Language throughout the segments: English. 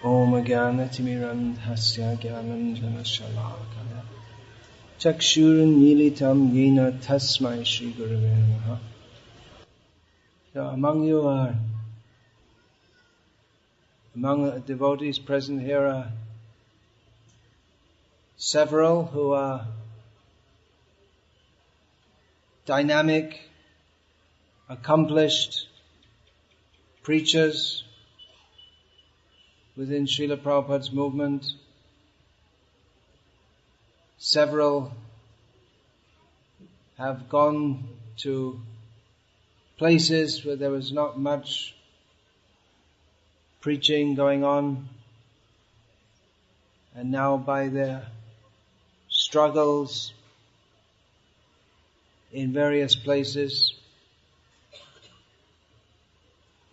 Om Jnanatimirandhasya Jnananjanashalakaya Chakshurunmilitam Yena Tasmai Shri Gurave Namaha. So among the devotees present here are several who are dynamic, accomplished preachers within Srila Prabhupada's movement. Several have gone to places where there was not much preaching going on, and now by their struggles in various places,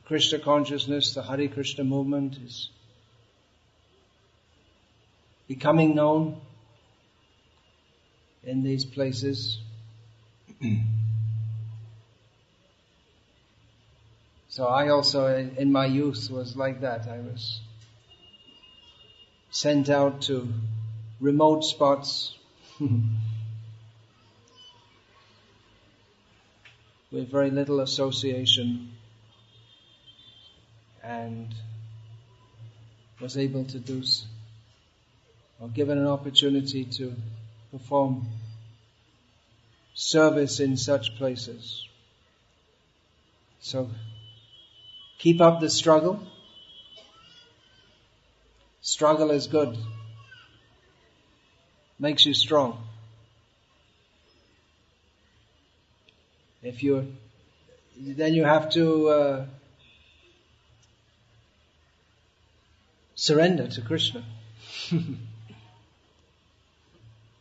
Krishna consciousness, the Hare Krishna movement is becoming known in these places. So I also, in my youth, was like that. I was sent out to remote spots with very little association, and was able to do, or given an opportunity to perform service in such places. So keep up the struggle. Struggle is good. Makes you strong. Then you have to surrender to Krishna.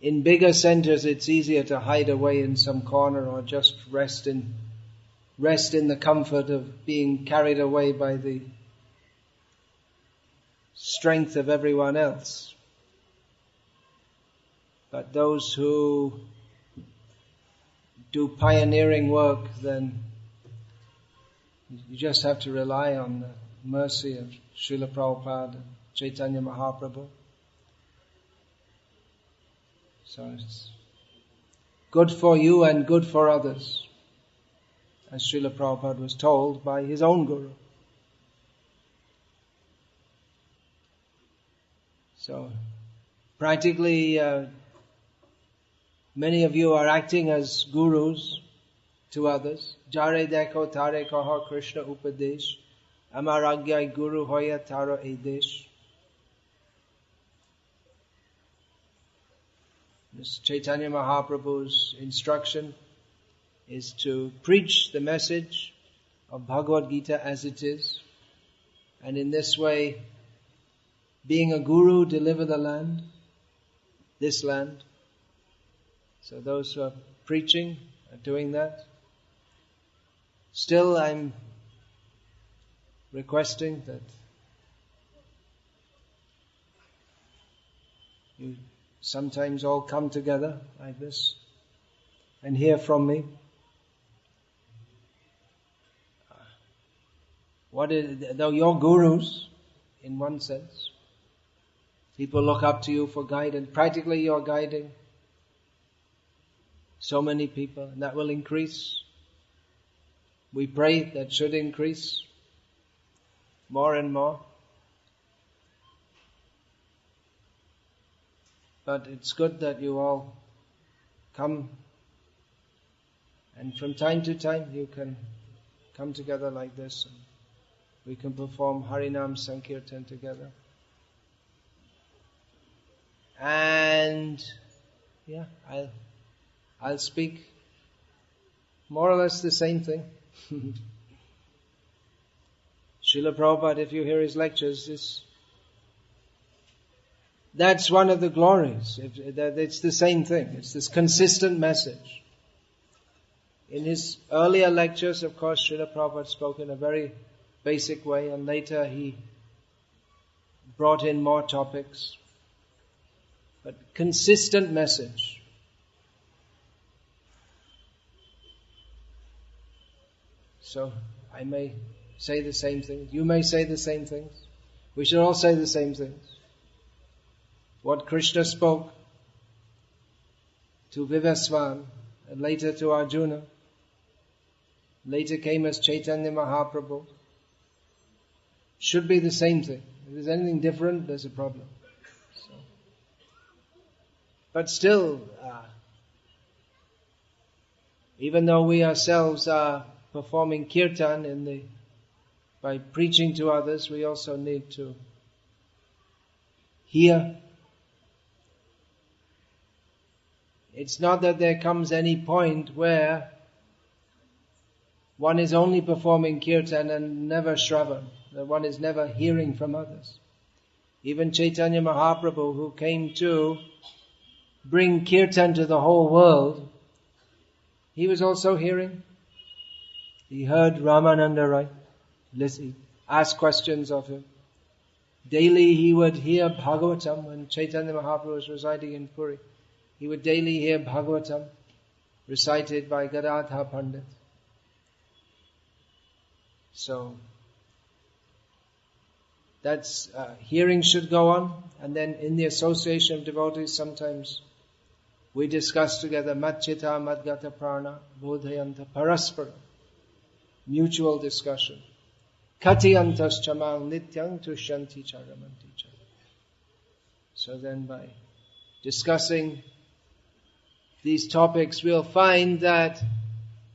In bigger centers, it's easier to hide away in some corner or just rest in the comfort of being carried away by the strength of everyone else. But those who do pioneering work, then you just have to rely on the mercy of Srila Prabhupada and Chaitanya Mahaprabhu. So it's good for you and good for others, as Srila Prabhupada was told by his own Guru. So practically many of you are acting as gurus to others. Jare dekho tare kaha Krishna upadesh, amar agyai guru hoya taro edesh. This Chaitanya Mahaprabhu's instruction is to preach the message of Bhagavad Gita as it is, and in this way, being a guru, deliver the land, this land. So those who are preaching are doing that. Still, I'm requesting that you sometimes all come together like this and hear from me. Though you're gurus, in one sense, people look up to you for guidance. Practically you're guiding so many people, and that will increase. We pray that should increase more and more. But it's good that you all come, and from time to time you can come together like this, and we can perform Harinam Sankirtan together. And I'll speak more or less the same thing. Srila Prabhupada, if you hear his lectures, that's one of the glories. It's the same thing. It's this consistent message. In his earlier lectures, of course, Srila Prabhupada spoke in a very basic way, and later he brought in more topics. But consistent message. So I may say the same things. You may say the same things. we should all say the same things. What Krishna spoke to Vivasvan, and later to Arjuna, later came as Chaitanya Mahaprabhu, should be the same thing. If there's anything different, there's a problem. So. But still, even though we ourselves are performing kirtan by preaching to others, we also need to hear. It's not that there comes any point where one is only performing kirtan and never shravan, that one is never hearing from others. Even Chaitanya Mahaprabhu, who came to bring kirtan to the whole world, he was also hearing. He heard Ramananda Rai, asked questions of him. Daily he would hear Bhagavatam when Chaitanya Mahaprabhu was residing in Puri. He would daily hear Bhagavatam recited by Gadadhar Pandit. So, that's, hearing should go on. And then in the association of devotees, sometimes we discuss together Matchita Madgata Prana Bodhayanta Paraspara. Mutual discussion. Katiyantas Chamal Nityang Tushyanti Charamanti Cha. So then by discussing these topics, we'll find that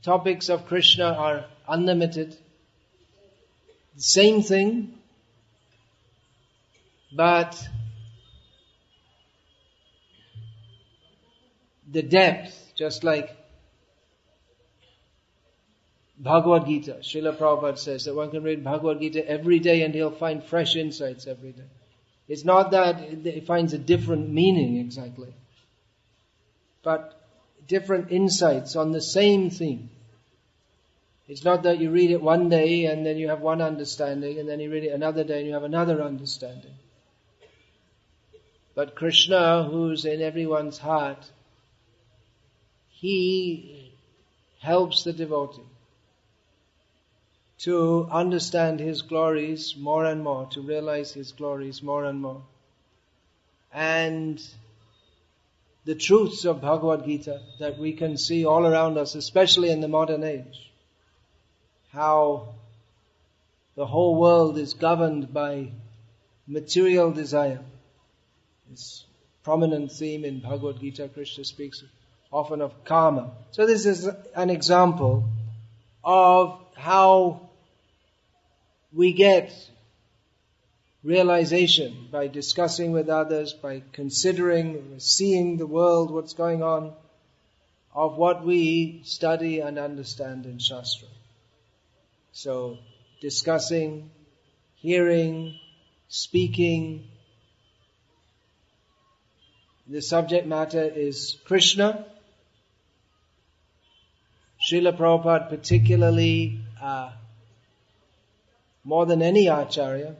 topics of Krishna are unlimited. The same thing, but the depth, just like Bhagavad Gita. Srila Prabhupada says that one can read Bhagavad Gita every day and he'll find fresh insights every day. It's not that it finds a different meaning exactly, but different insights on the same theme. It's not that you read it one day and then you have one understanding, and then you read it another day and you have another understanding. But Krishna, who's in everyone's heart, He helps the devotee to understand His glories more and more, to realize His glories more and more. And the truths of Bhagavad Gita that we can see all around us, especially in the modern age. How the whole world is governed by material desire. This prominent theme in Bhagavad Gita, Krishna speaks often of karma. So this is an example of how we get realization by discussing with others, by considering, seeing the world, what's going on, of what we study and understand in Shastra. So, discussing, hearing, speaking. The subject matter is Krishna. Srila Prabhupada particularly, more than any Acharya,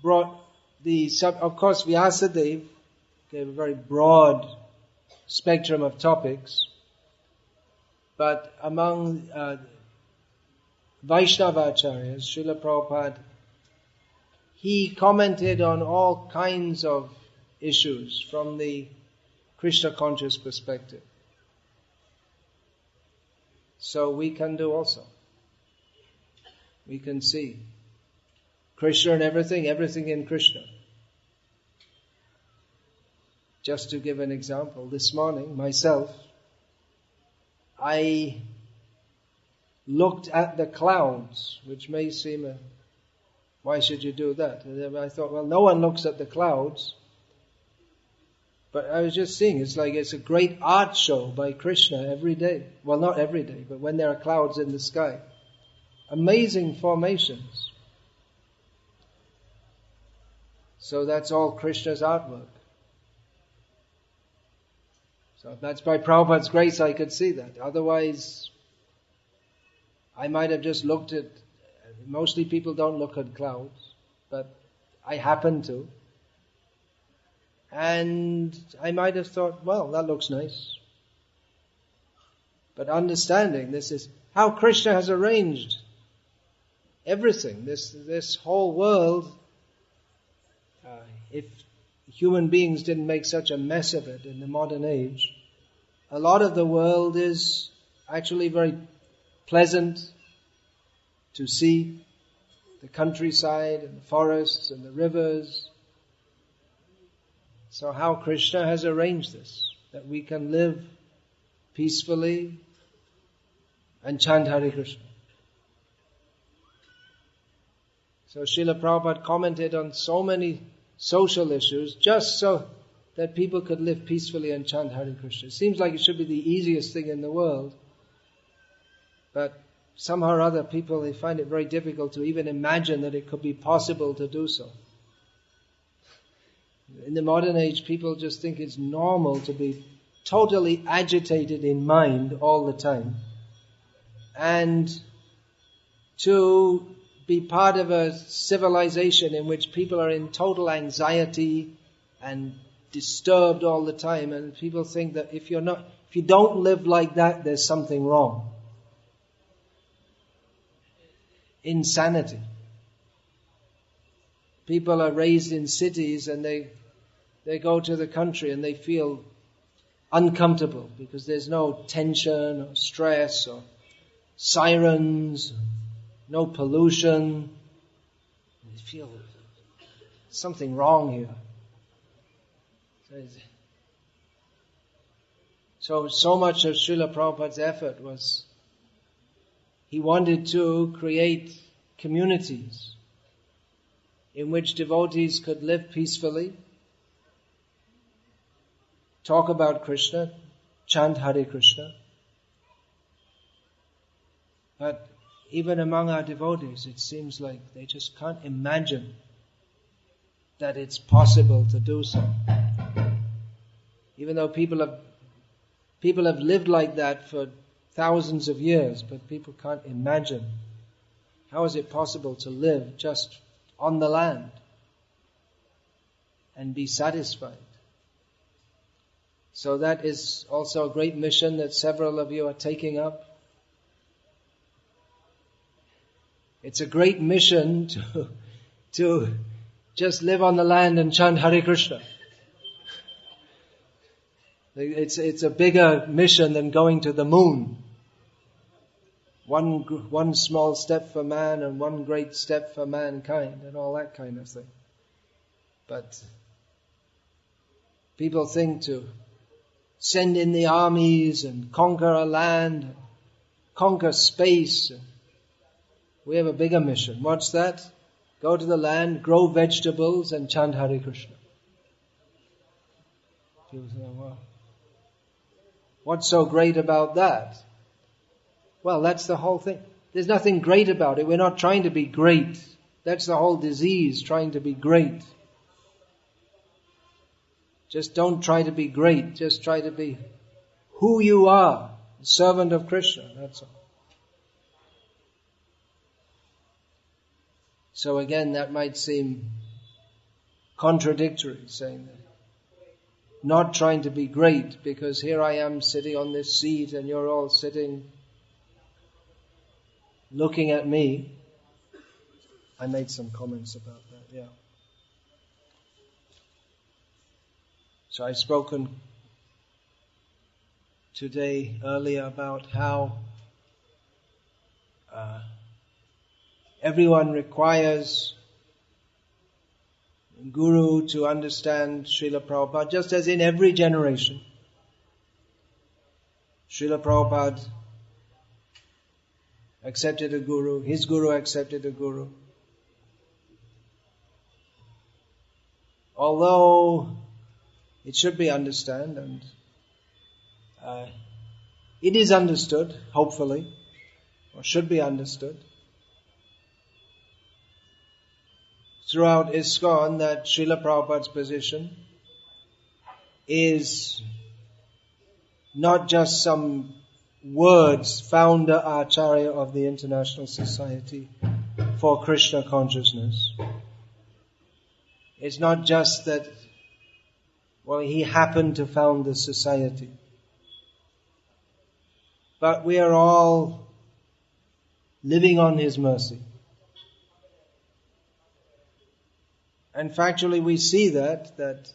brought of course Vyasadeva gave a very broad spectrum of topics, but among Vaishnava Acharyas, Srila Prabhupada, he commented on all kinds of issues from the Krishna conscious perspective. So we can do also. We can see Krishna in everything, everything in Krishna. Just to give an example, this morning, myself, I looked at the clouds, which may seem why should you do that? And I thought, well, no one looks at the clouds. But I was just seeing, it's like it's a great art show by Krishna every day. Well, not every day, but when there are clouds in the sky. Amazing formations. So that's all Krishna's artwork. So that's by Prabhupada's grace I could see that. Otherwise, I might have just looked at, mostly people don't look at clouds, but I happen to. And I might have thought, well, that looks nice. But understanding this is how Krishna has arranged everything. This whole world, if human beings didn't make such a mess of it in the modern age, a lot of the world is actually very pleasant to see. The countryside and the forests and the rivers. So how Krishna has arranged this, that we can live peacefully and chant Hare Krishna. So Srila Prabhupada commented on so many social issues just so that people could live peacefully and chant Hare Krishna. It seems like it should be the easiest thing in the world, but somehow or other people, they find it very difficult to even imagine that it could be possible to do so. In the modern age, people just think it's normal to be totally agitated in mind all the time and to be part of a civilization in which people are in total anxiety and disturbed all the time, and people think that if you don't live like that, there's something wrong. Insanity. People are raised in cities and they go to the country and they feel uncomfortable because there's no tension or stress or sirens, no pollution. They feel something wrong here. So much of Srila Prabhupada's effort was he wanted to create communities in which devotees could live peacefully, talk about Krishna, chant Hare Krishna. But even among our devotees, it seems like they just can't imagine that it's possible to do so. Even though people have lived like that for thousands of years, but people can't imagine how is it possible to live just on the land and be satisfied. So that is also a great mission that several of you are taking up. It's a great mission to just live on the land and chant Hare Krishna. It's a bigger mission than going to the moon. One small step for man and one great step for mankind and all that kind of thing. But people think to send in the armies and conquer a land, conquer space. We have a bigger mission. What's that? Go to the land, grow vegetables and chant Hare Krishna. People say, well, what's so great about that? Well, that's the whole thing. There's nothing great about it. We're not trying to be great. That's the whole disease, trying to be great. Just don't try to be great. Just try to be who you are, a servant of Krishna. That's all. So again, that might seem contradictory, saying that. Not trying to be great, because here I am sitting on this seat and you're all sitting looking at me. I made some comments about that, yeah. So I've spoken today earlier about how everyone requires Guru to understand Srila Prabhupada, just as in every generation. Srila Prabhupada accepted a Guru, his Guru accepted a Guru. Although it should be understood, and it is understood, hopefully, or should be understood, throughout ISKCON, that Srila Prabhupada's position is not just some words, founder Acharya of the International Society for Krishna Consciousness. It's not just that, well, he happened to found the society. But we are all living on his mercy. And factually we see that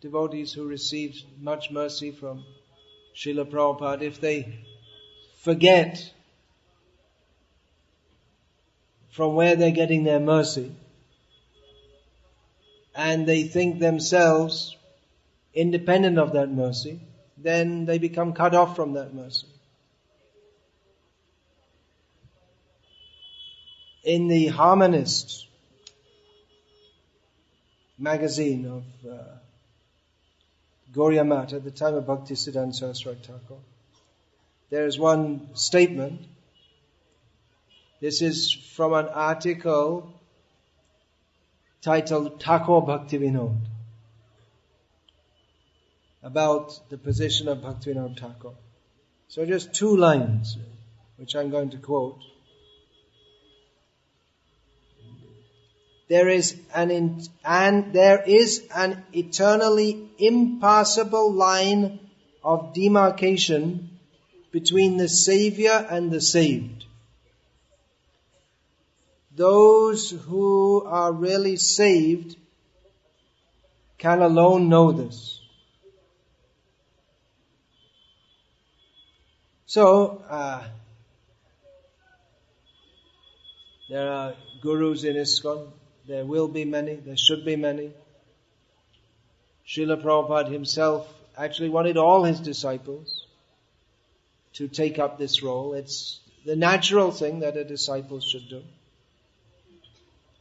devotees who receive much mercy from Srila Prabhupada, if they forget from where they're getting their mercy, and they think themselves independent of that mercy, then they become cut off from that mercy. In the Harmonist magazine of Gauriya Math at the time of Bhakti Siddhanta Saraswati Thakur, there is one statement. This is from an article titled Thakur Bhakti Vinod, about the position of Bhaktivinoda Thakur. So just 2 lines, which I'm going to quote. There is an eternally impassable line of demarcation between the Savior and the saved. Those who are really saved can alone know this. So, there are gurus in ISKCON. There will be many. There should be many. Srila Prabhupada himself actually wanted all his disciples to take up this role. It's the natural thing that a disciple should do.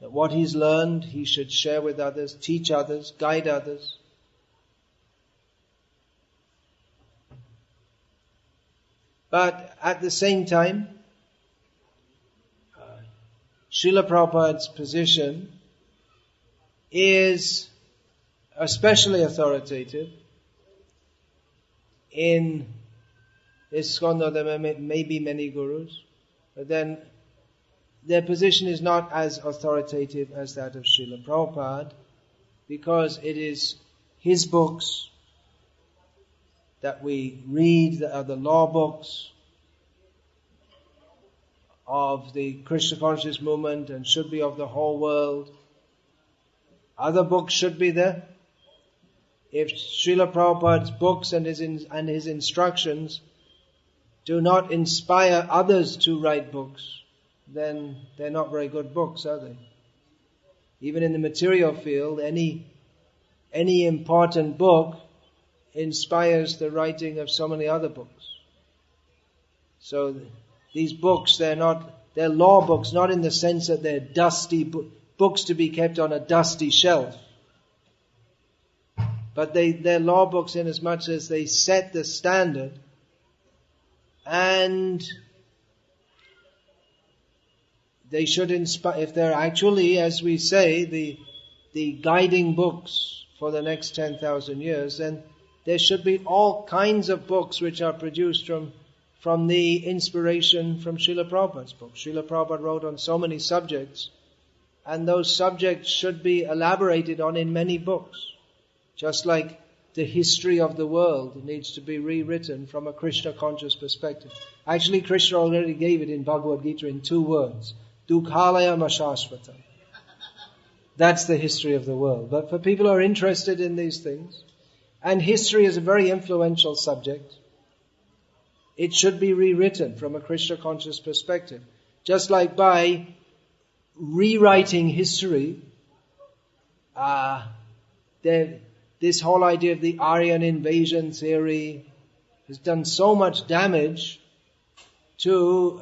That what he's learned, he should share with others, teach others, guide others. But at the same time, Srila Prabhupada's position is especially authoritative in ISKCON, though there may be many gurus, but then their position is not as authoritative as that of Srila Prabhupada, because it is his books that we read, that are the law books of the Krishna conscious movement and should be of the whole world. Other books should be there. If Srila Prabhupada's books and his instructions do not inspire others to write books, then they're not very good books, are they? Even in the material field, any important book inspires the writing of so many other books. So these books, they're law books, not in the sense that they're dusty books to be kept on a dusty shelf. But they're law books in as much as they set the standard, and they should inspire, if they're actually, as we say, the guiding books for the next 10,000 years, then there should be all kinds of books which are produced from the inspiration from Srila Prabhupada's book. Srila Prabhupada wrote on so many subjects, and those subjects should be elaborated on in many books. Just like the history of the world needs to be rewritten from a Krishna conscious perspective. Actually, Krishna already gave it in Bhagavad Gita in 2 words. Dukhalaya Mashashvata. That's the history of the world. But for people who are interested in these things, and history is a very influential subject, it should be rewritten from a Krishna conscious perspective. Just like by rewriting history, this whole idea of the Aryan invasion theory has done so much damage to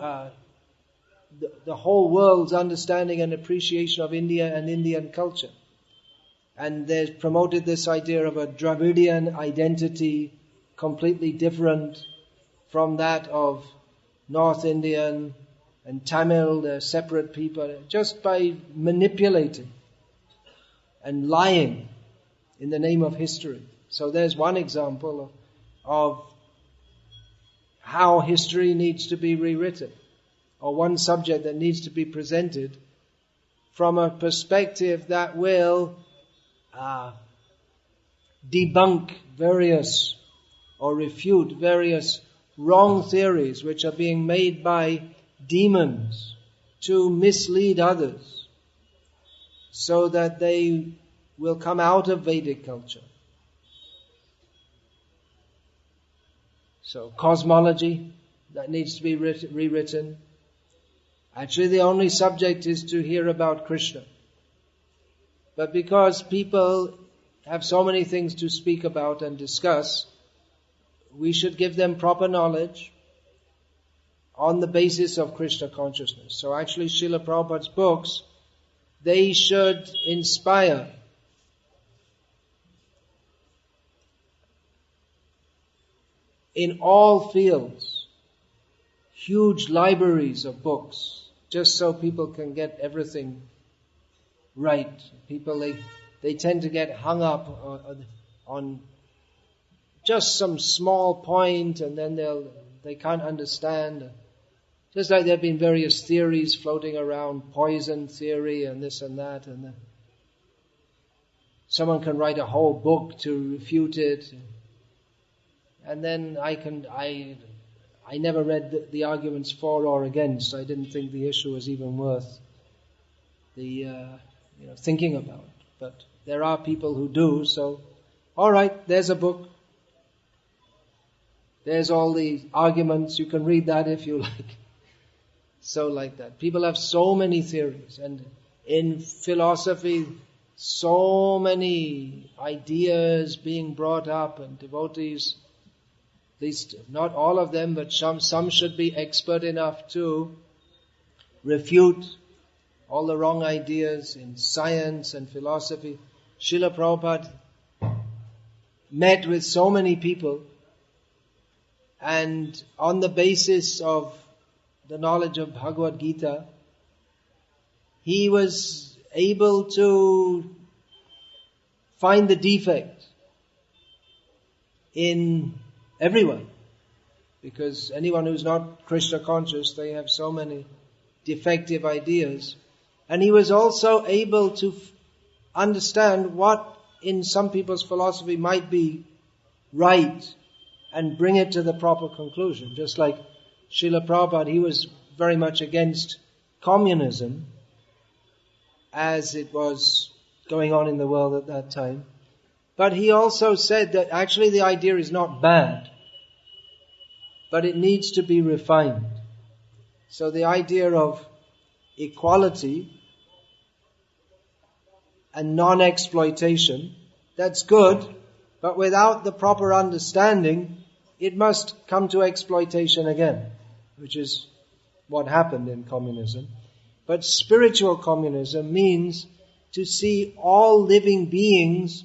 the whole world's understanding and appreciation of India and Indian culture. And they've promoted this idea of a Dravidian identity, completely different from that of North Indian and Tamil, they're separate people, just by manipulating and lying in the name of history. So there's one example of how history needs to be rewritten, or one subject that needs to be presented from a perspective that will debunk various or refute various wrong theories which are being made by demons to mislead others, so that they will come out of Vedic culture. So cosmology, that needs to be rewritten. Actually, the only subject is to hear about Krishna. But because people have so many things to speak about and discuss, we should give them proper knowledge on the basis of Krishna consciousness. So actually, Srila Prabhupada's books, they should inspire in all fields, huge libraries of books, just so people can get everything right. People, they tend to get hung up on just some small point, and then they can't understand. Just like there have been various theories floating around, poison theory and this and that, and someone can write a whole book to refute it. And then I never read the arguments for or against. I didn't think the issue was even worth thinking about. But there are people who do, so all right, there's a book. There's all the arguments. You can read that if you like. So like that. People have so many theories, and in philosophy, so many ideas being brought up, and devotees, at least not all of them, but some should be expert enough to refute all the wrong ideas in science and philosophy. Srila Prabhupada met with so many people, and on the basis of the knowledge of Bhagavad Gita, he was able to find the defect in everyone. Because anyone who's not Krishna conscious, they have so many defective ideas. And he was also able to understand what in some people's philosophy might be right and bring it to the proper conclusion. Just like Srila Prabhupada, he was very much against communism as it was going on in the world at that time. But he also said that actually the idea is not bad, but it needs to be refined. So the idea of equality and non-exploitation, that's good, but without the proper understanding, it must come to exploitation again, which is what happened in communism. But spiritual communism means to see all living beings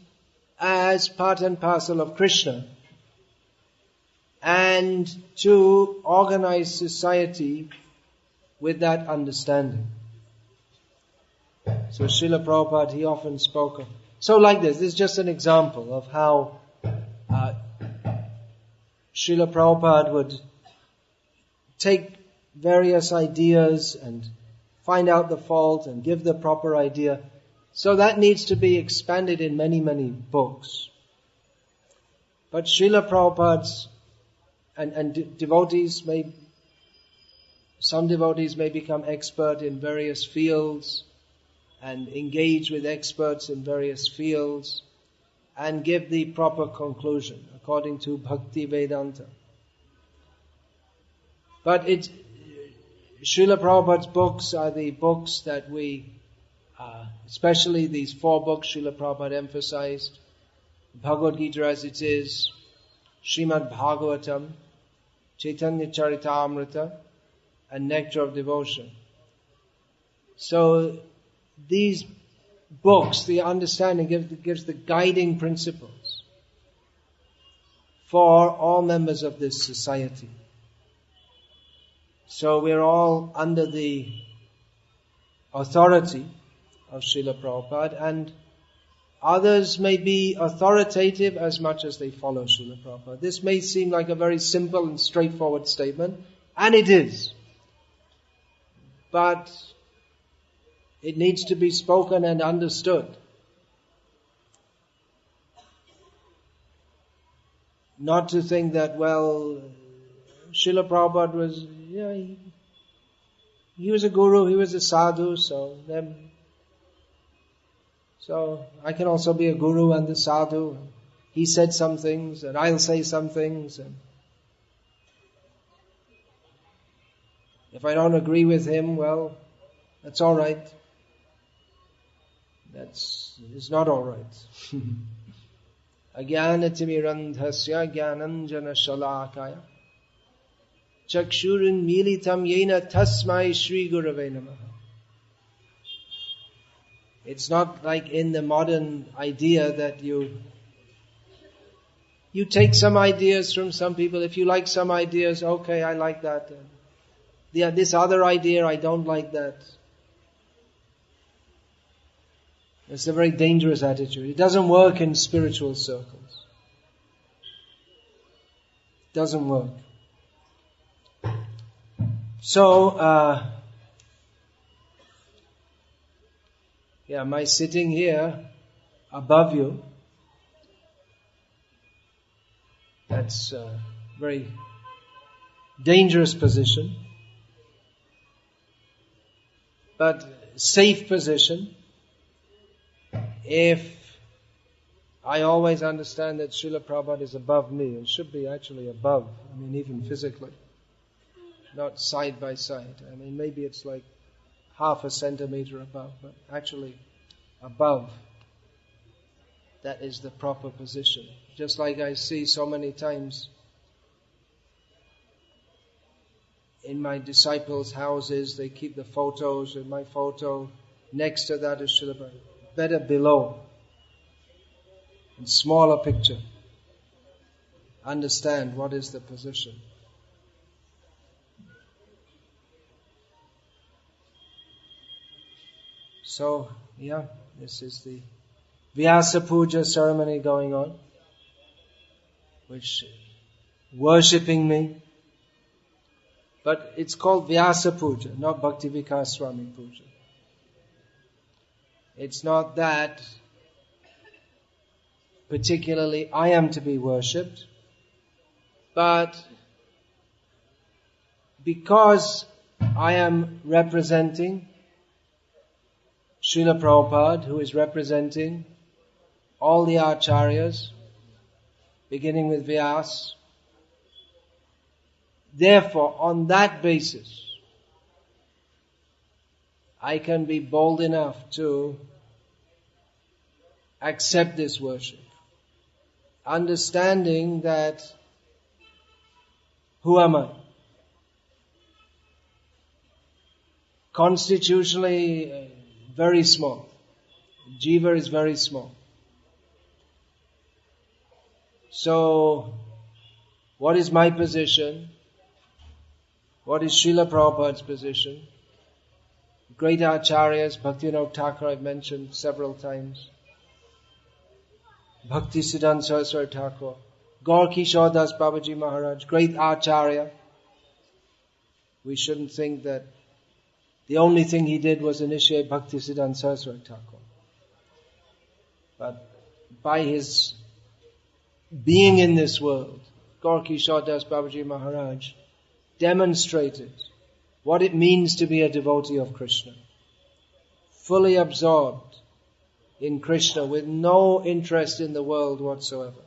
as part and parcel of Krishna, and to organize society with that understanding. So Srila Prabhupada, he often spoke of. So like this is just an example of how Srila Prabhupada would take various ideas and find out the fault and give the proper idea. So that needs to be expanded in many, many books. But Srila Prabhupada's and devotees some devotees may become expert in various fields and engage with experts in various fields and give the proper conclusion according to Bhakti Vedanta. But Srila Prabhupada's books are the books that we, especially these 4 books Srila Prabhupada emphasized, Bhagavad Gita as it is, Srimad Bhagavatam, Chaitanya Charitamrita, and Nectar of Devotion. So these books, the understanding gives the guiding principles for all members of this society. So we're all under the authority of Srila Prabhupada, and others may be authoritative as much as they follow Srila Prabhupada. This may seem like a very simple and straightforward statement, and it is. But it needs to be spoken and understood. Not to think that, well, Srila Prabhupada was, he was a guru, he was a sadhu, so So I can also be a guru and the sadhu. He said some things and I'll say some things. And if I don't agree with him, well, that's all right. It's not all right. Ajnanatimirandhasya jnananjana shalakaya chakshurin militam yena tasmai Shri Gurave Namaha. It's not like in the modern idea that you take some ideas from some people. If you like some ideas, okay, I like that. This other idea, I don't like that. It's a very dangerous attitude. It doesn't work in spiritual circles. It doesn't work. So, my sitting here above you, that's a very dangerous position, but safe position. If I always understand that Srila Prabhupada is above me, and should be actually above, even physically, not side by side. Maybe it's like half a centimeter above, but actually above. That is the proper position. Just like I see so many times in my disciples' houses, they keep the photos, and my photo next to that is Srila Prabhupada. Better below, in smaller picture. Understand what is the position. So, this is the Vyasa Puja ceremony going on, which worshipping me. But it's called Vyasa Puja, not Bhakti Vikasa Swami Puja. It's not that particularly I am to be worshipped, but because I am representing Srila Prabhupada, who is representing all the acharyas, beginning with Vyasa. Therefore, on that basis, I can be bold enough to accept this worship, understanding that who am I? Constitutionally very small. Jiva is very small. So, what is my position? What is Srila Prabhupada's position? Great acharyas, Bhaktivinoda Thakur I've mentioned several times. Bhakti Siddhanta Saraswati Thakur. Gaur Kishore Das Babaji Maharaj, great acharya. We shouldn't think that the only thing he did was initiate Bhakti Siddhanta Saraswati Thakur. But by his being in this world, Gaur Kishore Das Babaji Maharaj demonstrated what it means to be a devotee of Krishna. Fully absorbed in Krishna with no interest in the world whatsoever.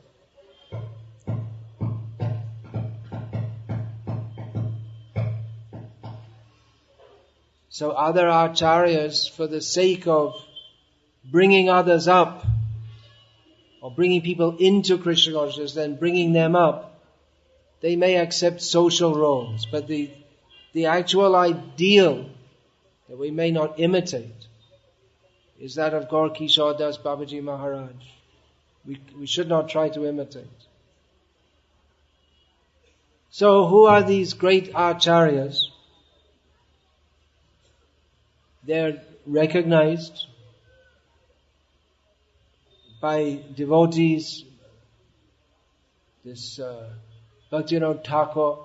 So other acharyas, for the sake of bringing others up, or bringing people into Krishna consciousness, then bringing them up, they may accept social roles, but the actual ideal that we may not imitate is that of Gaur Kishore Das Babaji Maharaj. We should not try to imitate. So who are these great acharyas? They're recognized by devotees. This Bhaktivinoda Thakur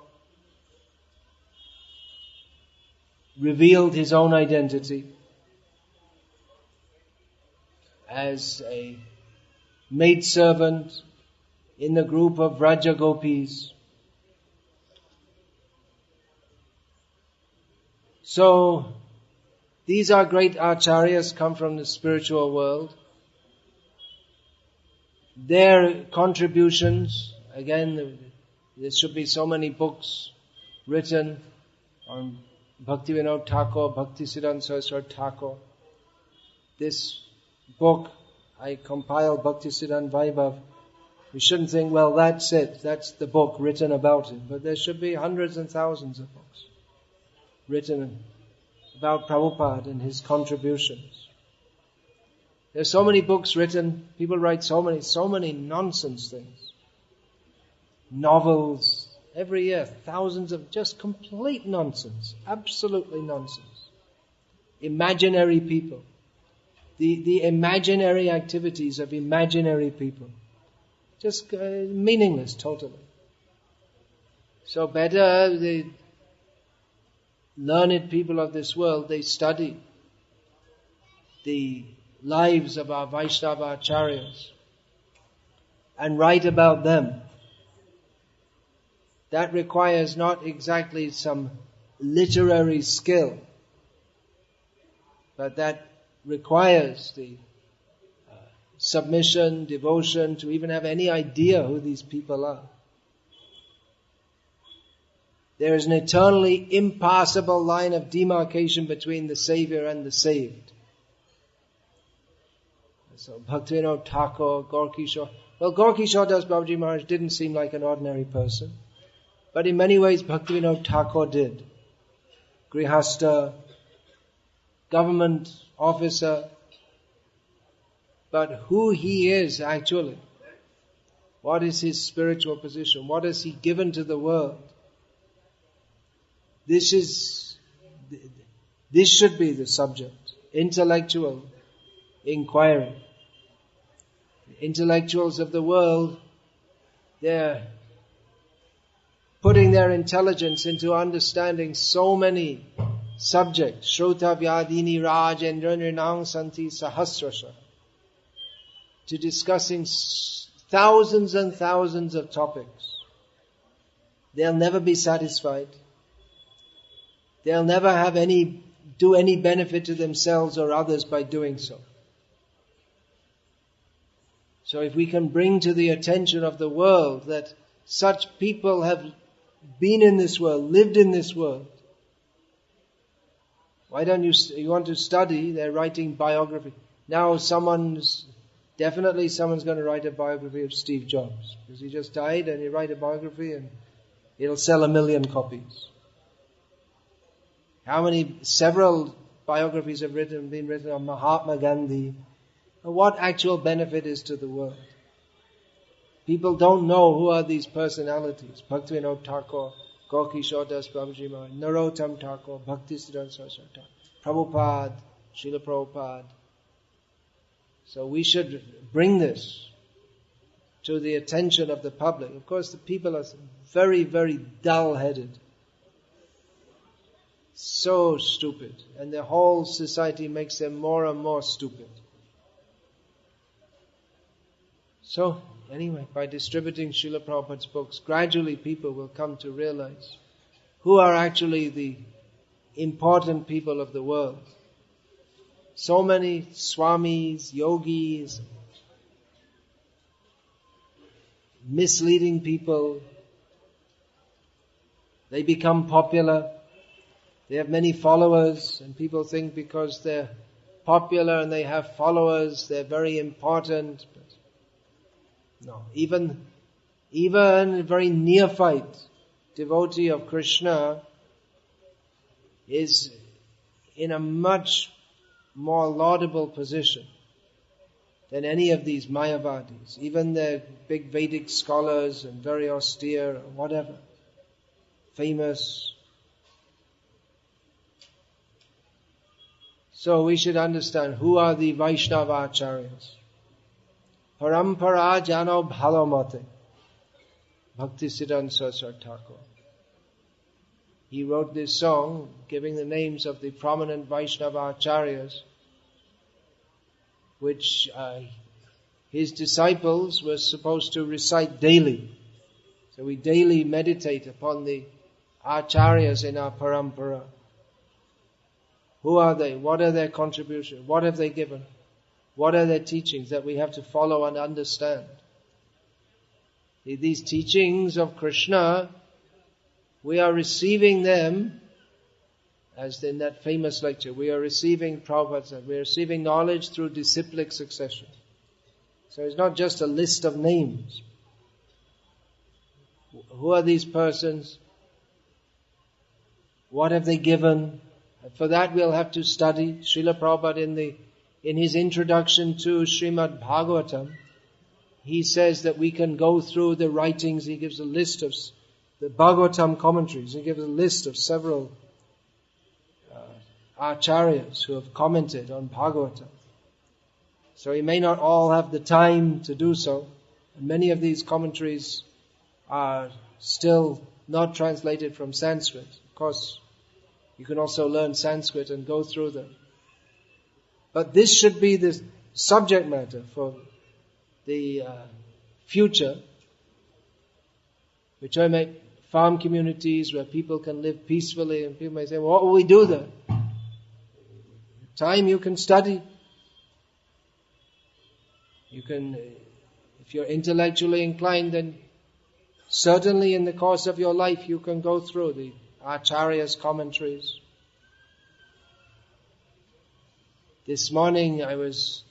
revealed his own identity as a maidservant in the group of Raja Gopis. So, these are great acharyas, come from the spiritual world. their contributions, again, there should be so many books written on Bhaktivinoda Thakur, Bhaktisiddhanta Saraswati Thakur. This book, I compiled Bhaktisiddhanta Vaibhav. We shouldn't think, well, that's it, that's the book written about it. But there should be hundreds and thousands of books written about Prabhupada and his contributions. There's so many books written, people write so many nonsense things. Novels, every year, thousands of just complete nonsense, absolutely nonsense. Imaginary people. The imaginary activities of imaginary people. Just meaningless totally. So better the learned people of this world, they study the lives of our Vaishnava Acharyas and write about them. That requires not exactly some literary skill, but that requires the submission, devotion, to even have any idea who these people are. There is an eternally impassable line of demarcation between the Savior and the saved. So Bhaktivinoda Thakur, Gaur-Kishore. Well, Gaur-Kishore Das Babaji Maharaj didn't seem like an ordinary person. But in many ways Bhaktivinoda Thakur did. Grihastha, government officer. But who he is actually, what is his spiritual position, what has he given to the world, this should be the subject. Intellectual inquiry. Intellectuals of the world, they're putting their intelligence into understanding so many subjects. Shrota Vyadini Rajendra Nrinang Santi Sahasrasha. To discussing thousands and thousands of topics. They'll never be satisfied. They'll never have do any benefit to themselves or others by doing so. So if we can bring to the attention of the world that such people have been in this world, lived in this world. Why don't you want to study, they're writing biography. Now someone's going to write a biography of Steve Jobs. Because he just died and you write a biography and it'll sell 1 million copies. Several biographies have been written on Mahatma Gandhi. What actual benefit is to the world? People don't know who are these personalities. Bhaktivinoda Thakur, Gaur-Kishore Das Babaji Maharaj, Narottam Thakur, Bhaktisiddhanta Saraswati Thakur, Prabhupada, Srila Prabhupada. So we should bring this to the attention of the public. Of course, the people are very, very dull-headed. So stupid. And the whole society makes them more and more stupid. So, anyway, by distributing Srila Prabhupada's books, gradually people will come to realize who are actually the important people of the world. So many swamis, yogis, misleading people. They become popular. They have many followers, and people think because they're popular and they have followers, they're very important. But no, even a very neophyte devotee of Krishna is in a much more laudable position than any of these Mayavadis. Even the big Vedic scholars and very austere or whatever, famous. So we should understand who are the Vaishnava Acharyas. Parampara jano bhalo mate. Bhaktisiddhanta Saraswati Thakur. He wrote this song giving the names of the prominent Vaishnava Acharyas, which his disciples were supposed to recite daily. So we daily meditate upon the Acharyas in our Parampara. Who are they? What are their contributions? What have they given? What are their teachings that we have to follow and understand? These teachings of Krishna, we are receiving them, as in that famous lecture, we are receiving Prabhupada, we are receiving knowledge through disciplic succession. So it's not just a list of names. Who are these persons? What have they given? For that we'll have to study. Srila Prabhupada in his introduction to Srimad Bhagavatam, he says that we can go through the writings. He gives a list of the Bhagavatam commentaries. He gives a list of several acharyas who have commented on Bhagavatam. So he may not all have the time to do so. And many of these commentaries are still not translated from Sanskrit. Of course, you can also learn Sanskrit and go through them. But this should be the subject matter for the future, which I make farm communities where people can live peacefully, and people may say, well, what will we do there? Time you can study. You can, if you're intellectually inclined, then certainly in the course of your life you can go through the Acharya's commentaries. This morning I was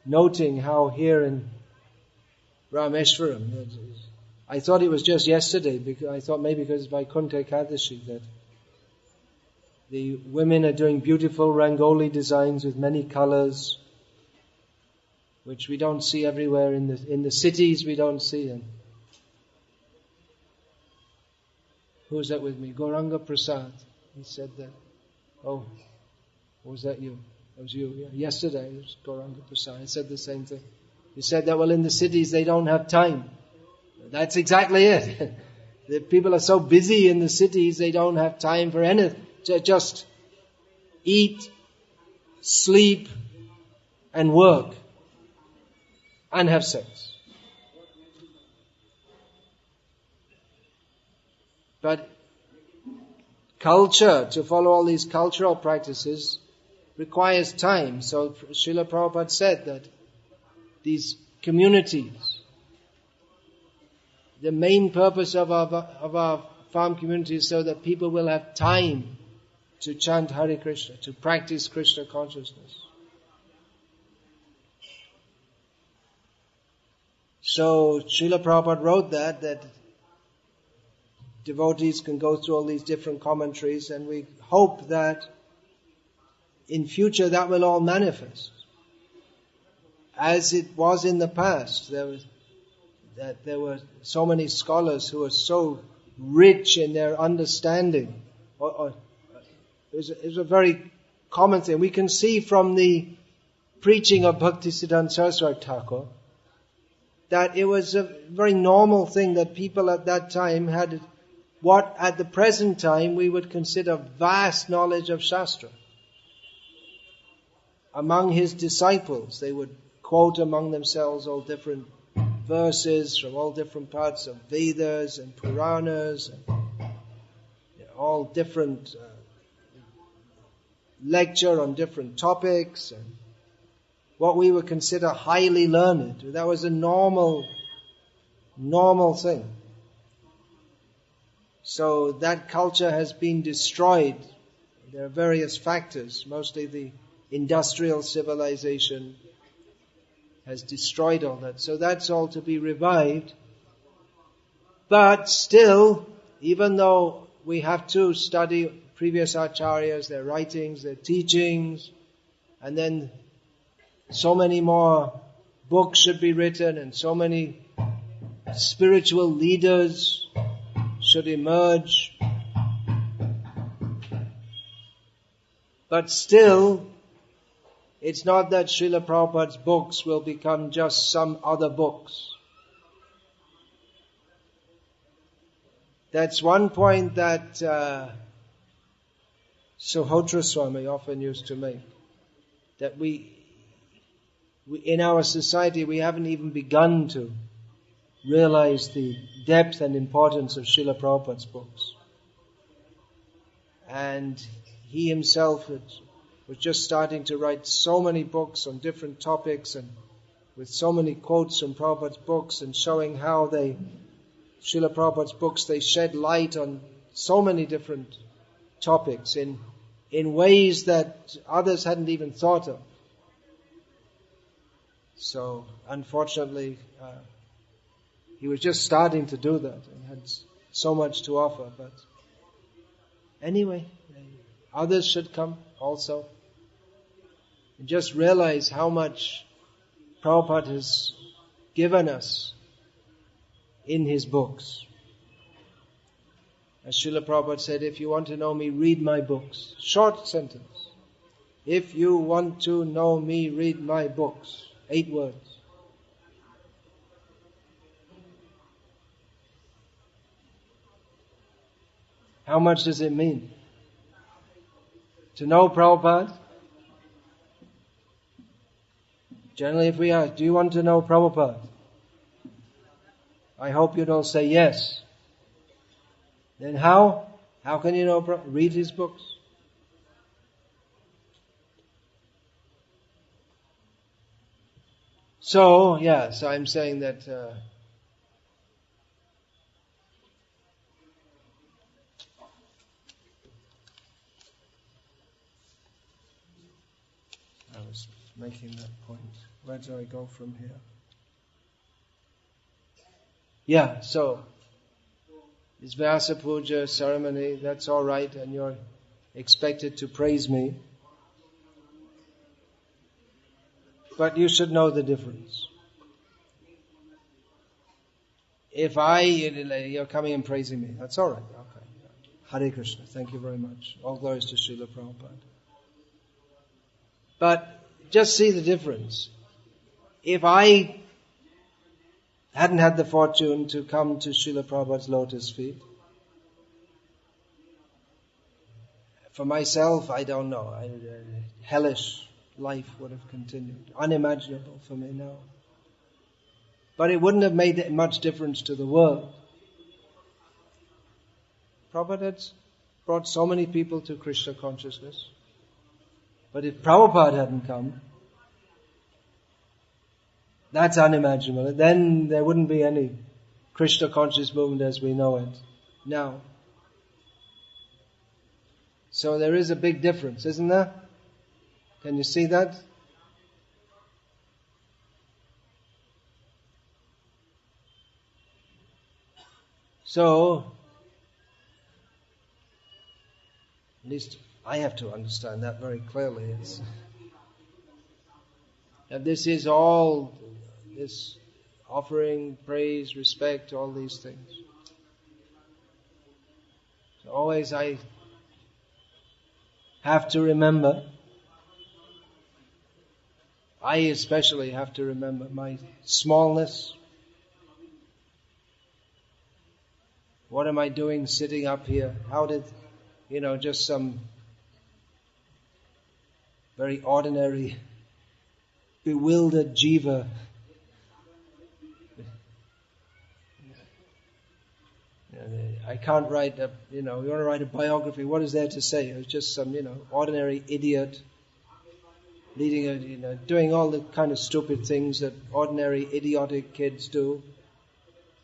noting how here in Rameshwaram, I thought it was just yesterday, because I thought maybe because it's Vaikuntha Ekadashi, that the women are doing beautiful Rangoli designs with many colors, which we don't see everywhere in the cities. We don't see them. Who's that with me? Gauranga Prasad. He said that. Oh, was that you? That was you. Yeah. Yesterday, it was Gauranga Prasad. I said the same thing. He said that, well, in the cities they don't have time. That's exactly it. The people are so busy in the cities, they don't have time for anything. Just eat, sleep, and work, and have sex. But culture, to follow all these cultural practices, requires time. So Srila Prabhupada said that these communities, the main purpose of our farm community is so that people will have time to chant Hare Krishna, to practice Krishna consciousness. So Srila Prabhupada wrote that devotees can go through all these different commentaries, and we hope that in future that will all manifest. As it was in the past, there were so many scholars who were so rich in their understanding. It was a very common thing. We can see from the preaching of Bhaktisiddhanta Saraswati Thakur that it was a very normal thing that people at that time had what at the present time we would consider vast knowledge of Shastra. Among his disciples, they would quote among themselves all different verses from all different parts of Vedas and Puranas, and all different lecture on different topics, and what we would consider highly learned. That was a normal thing. So that culture has been destroyed. There are various factors, mostly the industrial civilization has destroyed all that. So that's all to be revived. But still, even though we have to study previous acharyas, their writings, their teachings, and then so many more books should be written, and so many spiritual leaders should emerge. But still, it's not that Srila Prabhupada's books will become just some other books. That's one point that Suhotra Swami often used to make. That we in our society, we haven't even begun to realize the depth and importance of Srila Prabhupada's books. And he himself was just starting to write so many books on different topics, and with so many quotes from Prabhupada's books and showing how Srila Prabhupada's books, they shed light on so many different topics in ways that others hadn't even thought of. So, unfortunately, he was just starting to do that and had so much to offer. But anyway, others should come also. And just realize how much Prabhupada has given us in his books. As Srila Prabhupada said, if you want to know me, read my books. Short sentence. If you want to know me, read my books. 8 words. How much does it mean? To know Prabhupada? Generally, if we ask, do you want to know Prabhupada? I hope you don't say yes. Then how? How can you know Prabhupada? Read his books. So I'm saying that I was making that point. Where do I go from here? So this Vyasa Puja ceremony, that's all right, and you're expected to praise me. But you should know the difference. If you're coming and praising me, that's all right. Okay. Hare Krishna, thank you very much. All glories to Srila Prabhupada. But just see the difference. If I hadn't had the fortune to come to Srila Prabhupada's lotus feet, for myself, I don't know. Hellish life would have continued. Unimaginable for me now. But it wouldn't have made much difference to the world. Prabhupada had brought so many people to Krishna consciousness. But if Prabhupada hadn't come, that's unimaginable. Then there wouldn't be any Krishna conscious movement as we know it now. So there is a big difference, isn't there? Can you see that? So, at least I have to understand that very clearly. And this is all, this offering, praise, respect, all these things. So always I have to remember, I especially have to remember my smallness. What am I doing sitting up here? How did, just some very ordinary, bewildered jiva. I can't write you want to write a biography, what is there to say? It was just some, ordinary idiot leading doing all the kind of stupid things that ordinary idiotic kids do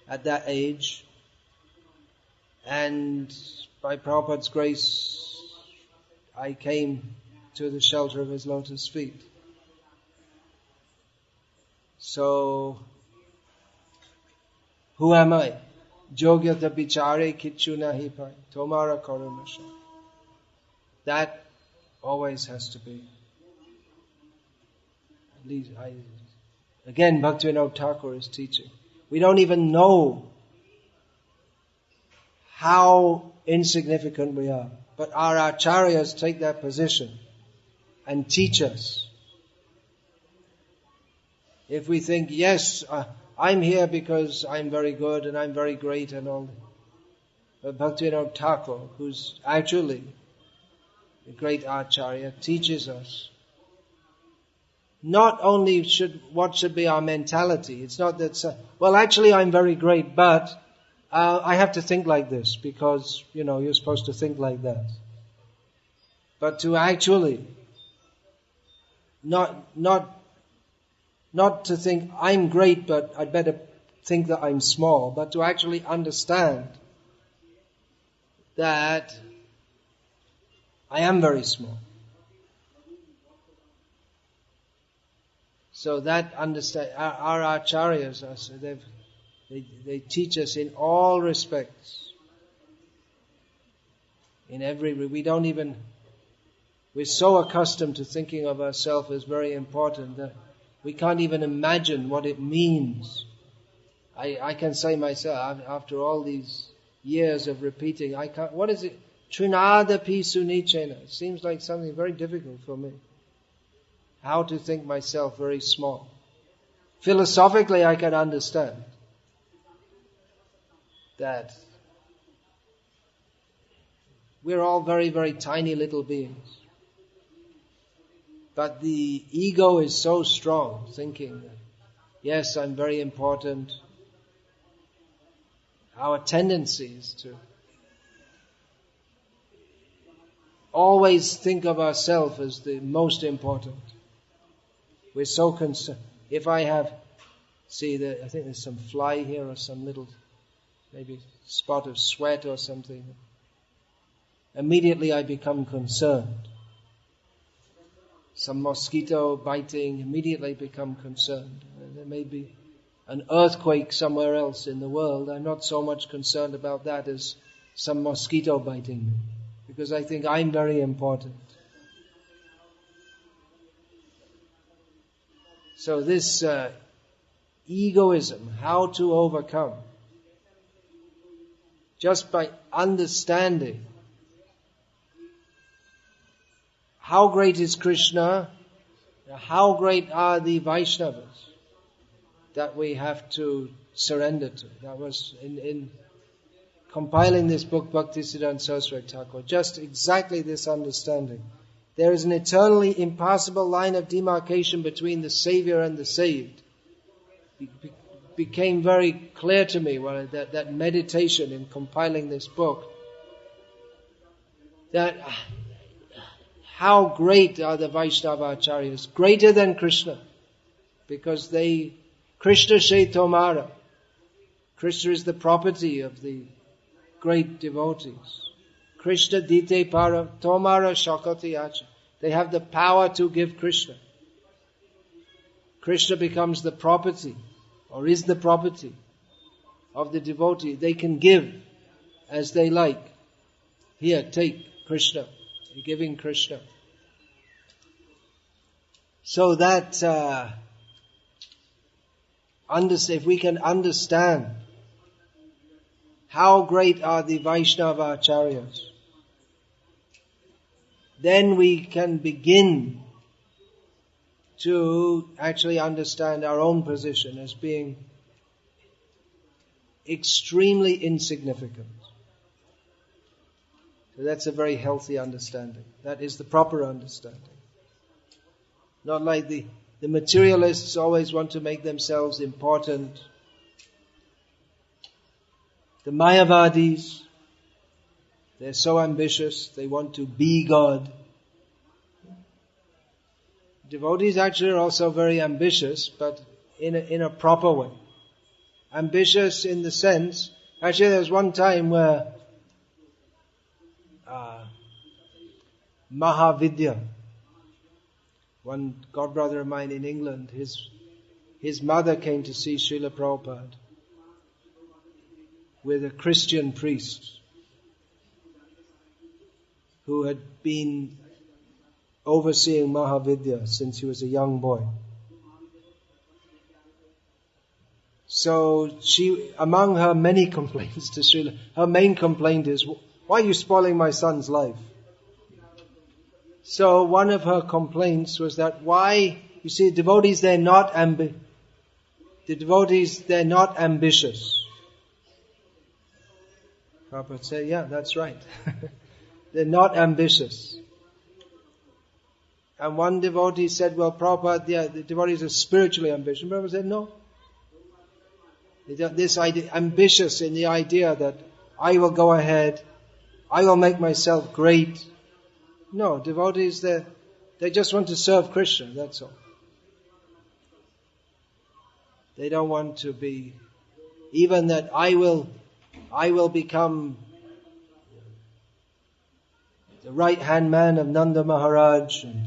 at that age. And by Prabhupada's grace, I came to the shelter of his lotus feet. So, who am I? Jogyata bichare kichu nahi pai, tomara karunasha. That always has to be. At least again, Bhaktivinoda Thakur is teaching. We don't even know how insignificant we are. But our acharyas take that position and teach us. If we think, yes, I'm here because I'm very good and I'm very great and all. But Bhaktivinoda Thakur, who's actually a great acharya, teaches us not only what should be our mentality. It's not that, actually I'm very great, but I have to think like this because, you're supposed to think like that. But to actually not Not to think I'm great, but I'd better think that I'm small, but to actually understand that I am very small. So that understand our acharyas, they teach us in all respects. In every, we're so accustomed to thinking of ourselves as very important that we can't even imagine what it means. I can say myself, after all these years of repeating, what is it? Trinadapi sunichena. It seems like something very difficult for me. How to think myself very small. Philosophically, I can understand that we're all very, very tiny little beings. But the ego is so strong, thinking that, yes, I'm very important. Our tendency is to always think of ourselves as the most important. We're so concerned. If I have, I think there's some fly here or some little, maybe spot of sweat or something. Immediately I become concerned. Some mosquito biting, immediately become concerned. There may be an earthquake somewhere else in the world. I'm not so much concerned about that as some mosquito biting me, because I think I'm very important. So this egoism, how to overcome? Just by understanding how great is Krishna, how great are the Vaishnavas that we have to surrender to. That was in compiling this book, Bhaktisiddhanta Saraswati Thakur, just exactly this understanding. There is an eternally impassable line of demarcation between the Savior and the saved. It became very clear to me while that meditation in compiling this book, that how great are the Vaishnava Acharyas, greater than Krishna, because Krishna She Tomara. Krishna is the property of the great devotees. Krishna Dite Para Tomara Shakati Acha. They have the power to give Krishna. Krishna becomes the property, or is the property of the devotee. They can give as they like. Here, take Krishna. You're giving Krishna. So that if we can understand how great are the Vaishnava Acharyas, then we can begin to actually understand our own position as being extremely insignificant. So that's a very healthy understanding. That is the proper understanding. Not like the materialists always want to make themselves important. The Mayavadis, they're so ambitious, they want to be God. Devotees actually are also very ambitious, but in a proper way. Ambitious in the sense, actually there was one time where Mahavidya, one godbrother of mine in England, his mother came to see Srila Prabhupada with a Christian priest who had been overseeing Mahavidya since he was a young boy. So among her many complaints to Srila, her main complaint is, why are you spoiling my son's life? So one of her complaints was that you see, devotees, they're not ambitious. Prabhupada said, yeah, that's right. They're not ambitious. And one devotee said, well, Prabhupada, yeah, the devotees are spiritually ambitious. Prabhupada said, no. This idea, ambitious in the idea that I will go ahead, I will make myself great. No, devotees, they just want to serve Krishna, that's all. They don't want to be, even that I will become the right-hand man of Nanda Maharaj, and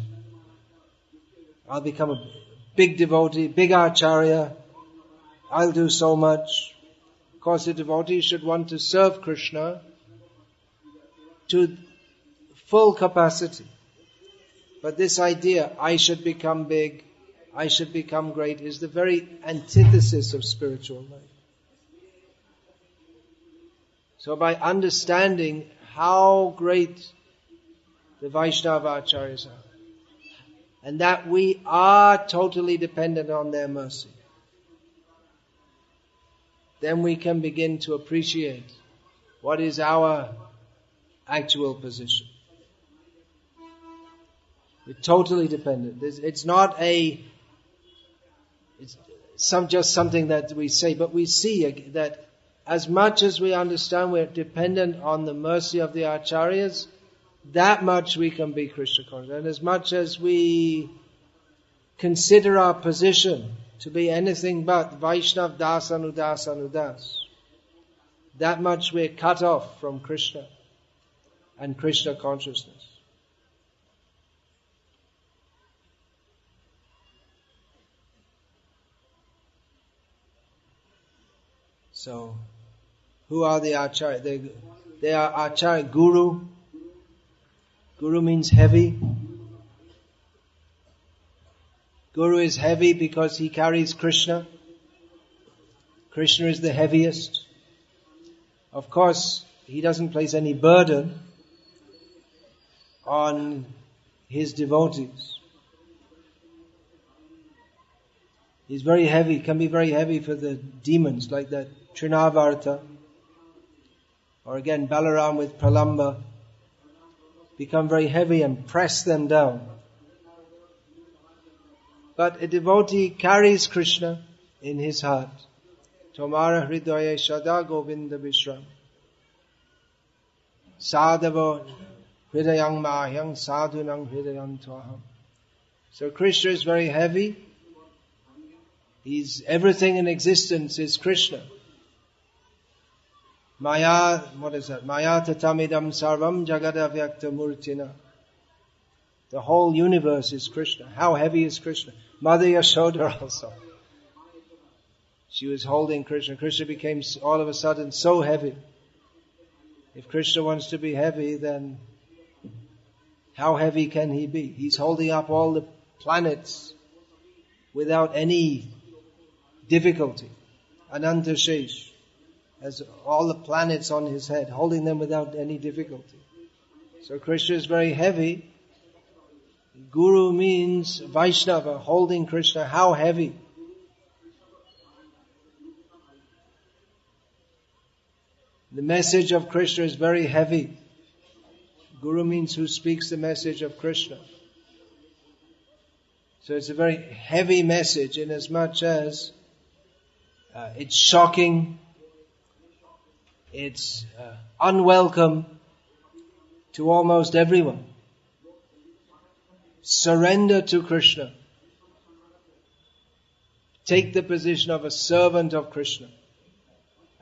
I'll become a big devotee, big acharya, I'll do so much. Of course, the devotee should want to serve Krishna to full capacity. But this idea, I should become big, I should become great, is the very antithesis of spiritual life. So by understanding how great the Vaishnava Acharyas are, and that we are totally dependent on their mercy, then we can begin to appreciate what is our actual position. We're totally dependent. It's not just something that we say, but we see that as much as we understand we're dependent on the mercy of the Acharyas, that much we can be Krishna conscious. And as much as we consider our position to be anything but Vaishnav Das Anudas Anudas, that much we're cut off from Krishna and Krishna consciousness. So, who are the Acharya? They are Acharya. Guru. Guru means heavy. Guru is heavy because he carries Krishna. Krishna is the heaviest. Of course, he doesn't place any burden on his devotees. He's very heavy, can be very heavy for the demons, like that Trinavarta, or again Balaram with Pralamba, become very heavy and press them down. But a devotee carries Krishna in his heart. Tomara hridaya shada govinda vishram. Sadhavo hridayang mahyang sadhunang hridayang tvaham. So Krishna is very heavy. Everything in existence is Krishna. Maya, what is that? Maya tatamidam sarvam jagada vyakta murtina. The whole universe is Krishna. How heavy is Krishna? Mother Yashoda also. She was holding Krishna. Krishna became all of a sudden so heavy. If Krishna wants to be heavy, then how heavy can he be? He's holding up all the planets without any difficulty. Ananta Shesh has all the planets on his head, holding them without any difficulty. So Krishna is very heavy. Guru means Vaishnava, holding Krishna. How heavy? The message of Krishna is very heavy. Guru means who speaks the message of Krishna. So it's a very heavy message in as much as it's shocking, it's unwelcome to almost everyone. Surrender to Krishna. Take the position of a servant of Krishna.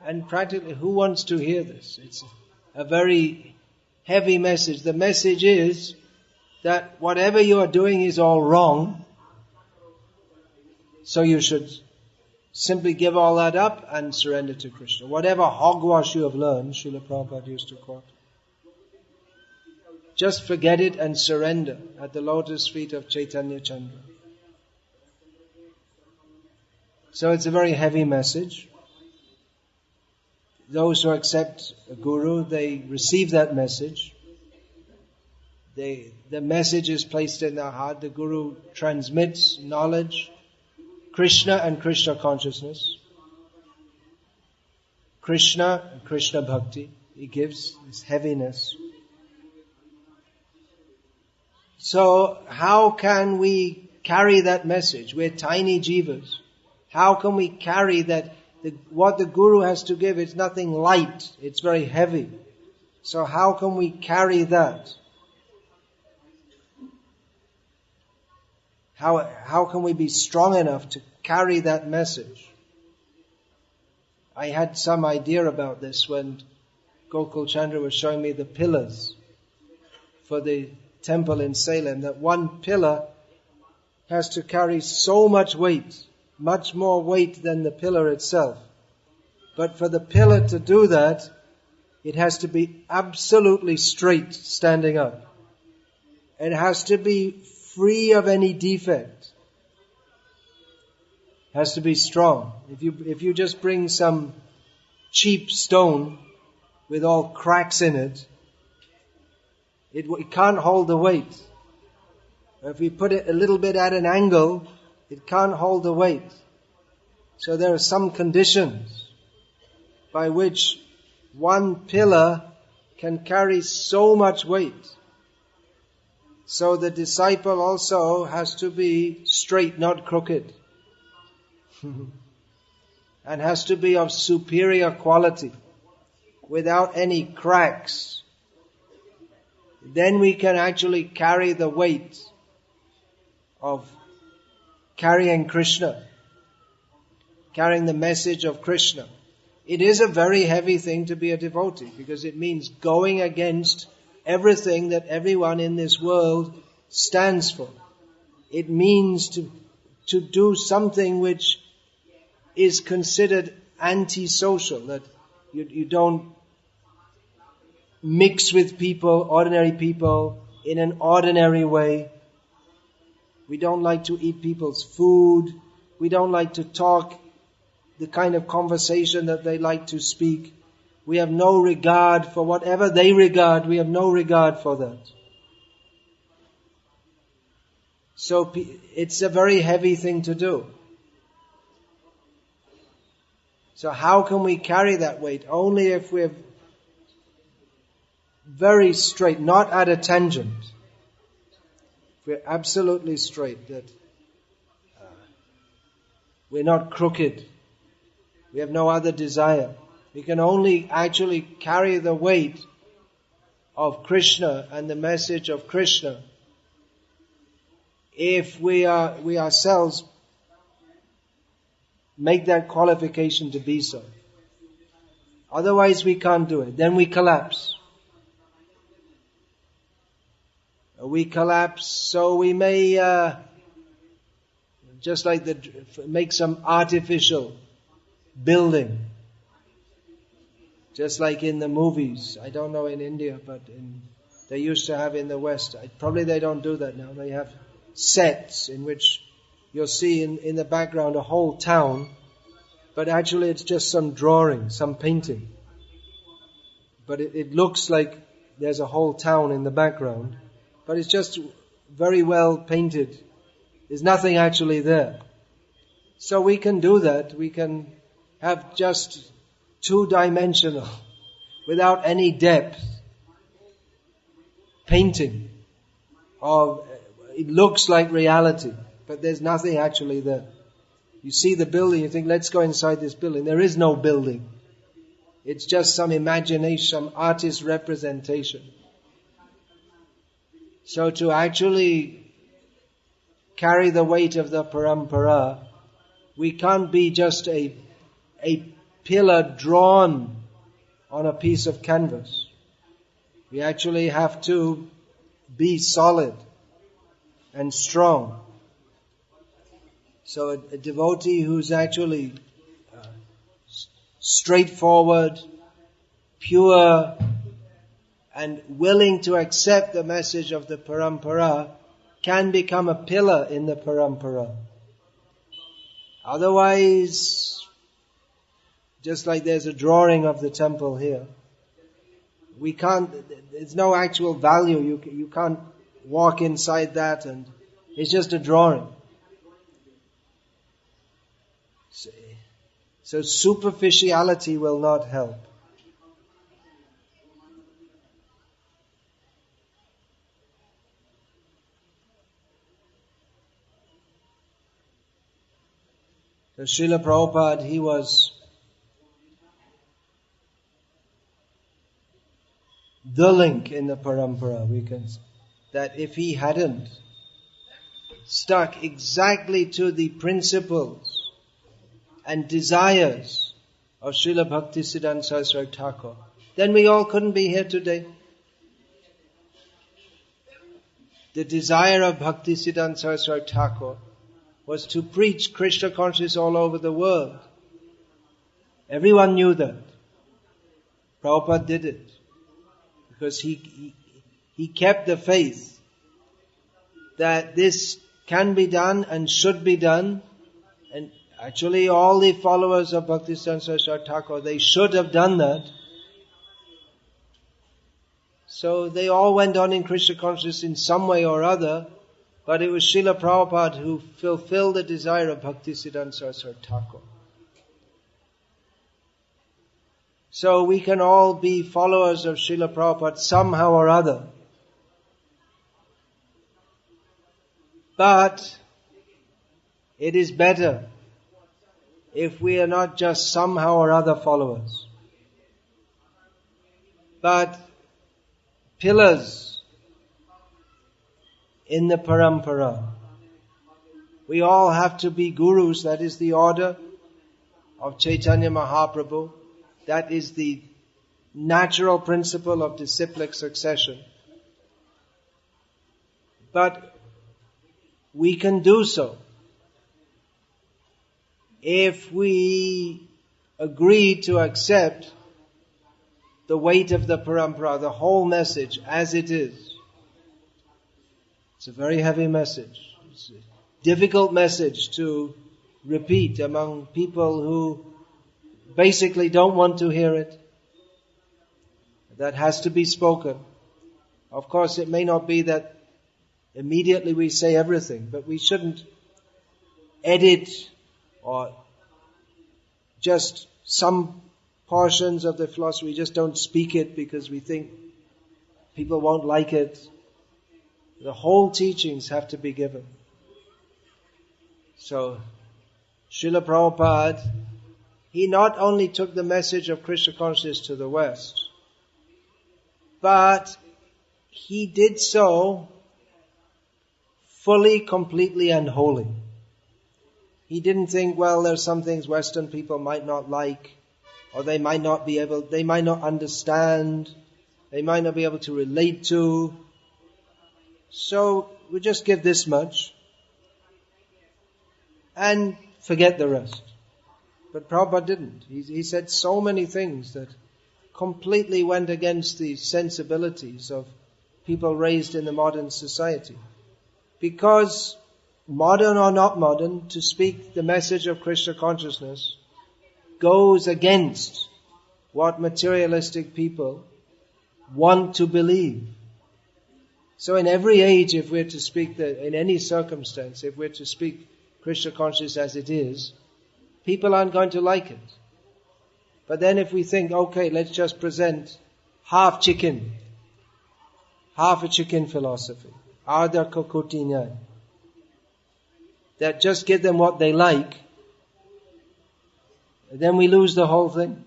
And practically, who wants to hear this? It's a very heavy message. The message is that whatever you are doing is all wrong. So you should simply give all that up and surrender to Krishna. Whatever hogwash you have learned, Srila Prabhupada used to quote. Just forget it and surrender at the lotus feet of Chaitanya Chandra. So it's a very heavy message. Those who accept a guru, they receive that message. The message is placed in their heart. The guru transmits knowledge, Krishna and Krishna consciousness. Krishna and Krishna bhakti. He gives this heaviness. So how can we carry that message? We're tiny jivas. How can we carry that? What the Guru has to give is nothing light. It's very heavy. So how can we carry that? How can we be strong enough to carry that message? I had some idea about this when Gokul Chandra was showing me the pillars for the temple in Salem, that one pillar has to carry so much weight, much more weight than the pillar itself. But for the pillar to do that, it has to be absolutely straight standing up. It has to be free of any defect. It has to be strong. If you just bring some cheap stone with all cracks in it, it can't hold the weight. If we put it a little bit at an angle, it can't hold the weight. So there are some conditions by which one pillar can carry so much weight. So the disciple also has to be straight, not crooked. And has to be of superior quality, without any cracks. Then we can actually carry the weight of carrying Krishna, carrying the message of Krishna. It is a very heavy thing to be a devotee, because it means going against everything that everyone in this world stands for. It means to do something which is considered antisocial, that you don't mix with people, ordinary people, in an ordinary way. We don't like to eat people's food. We don't like to talk the kind of conversation that they like to speak. We have no regard for whatever they regard. We have no regard for that. So it's a very heavy thing to do. So how can we carry that weight? Only if we're very straight, not at a tangent. We're absolutely straight, that we're not crooked. We have no other desire. We can only actually carry the weight of Krishna and the message of Krishna if we ourselves make that qualification to be so. Otherwise we can't do it. Then we collapse. We collapse, so we may just like make some artificial building, just like in the movies. I don't know in India, but they used to have in the West. Probably they don't do that now. They have sets in which you'll see in the background a whole town, but actually it's just some drawing, some painting. But it looks like there's a whole town in the background, but it's just very well painted. There's nothing actually there. So we can do that. We can have just two-dimensional, without any depth, painting of, it looks like reality, but there's nothing actually there. You see the building, you think, let's go inside this building. There is no building. It's just some imagination, some artist's representation. So to actually carry the weight of the Parampara, we can't be just a pillar drawn on a piece of canvas. We actually have to be solid and strong. So a devotee who's actually straightforward, pure, and willing to accept the message of the Parampara can become a pillar in the Parampara. Otherwise, just like there's a drawing of the temple here, we can't, there's no actual value. You can't walk inside that, and it's just a drawing. So superficiality will not help. So Srila Prabhupada, he was the link in the Parampara, we can say. That if he hadn't stuck exactly to the principles and desires of Srila Bhaktisiddhanta Saraswati Thakur, then we all couldn't be here today. The desire of Bhaktisiddhanta Saraswati Thakur was to preach Krishna consciousness all over the world. Everyone knew that. Prabhupada did it because he kept the faith that this can be done and should be done. And actually all the followers of Bhaktisiddhanta Saraswati Thakur, they should have done that. So they all went on in Krishna consciousness in some way or other, but it was Srila Prabhupada who fulfilled the desire of Bhaktisiddhanta Saraswati Thakur. So we can all be followers of Srila Prabhupada somehow or other. But it is better if we are not just somehow or other followers, but pillars in the Parampara. We all have to be gurus. That is the order of Chaitanya Mahaprabhu. That is the natural principle of disciplic succession. But we can do so if we agree to accept the weight of the Parampara, the whole message as it is. It's a very heavy message. It's a difficult message to repeat among people who basically don't want to hear it. That has to be spoken. Of course, it may not be that immediately we say everything, but we shouldn't edit or just some portions of the philosophy, we just don't speak it because we think people won't like it. The whole teachings have to be given. So, Srila Prabhupada, he not only took the message of Krishna consciousness to the West, but he did so fully, completely and wholly. He didn't think, well, there's some things Western people might not like, or they might not understand, they might not be able to relate to. So we just give this much and forget the rest. But Prabhupada didn't. He said so many things that completely went against the sensibilities of people raised in the modern society. Because modern or not modern, to speak the message of Krishna consciousness goes against what materialistic people want to believe. So in every age, if we're to speak in any circumstance, if we're to speak Krishna consciousness as it is, people aren't going to like it. But then if we think, okay, let's just present half a chicken philosophy, Ardha Kokotinya, that just give them what they like, then we lose the whole thing.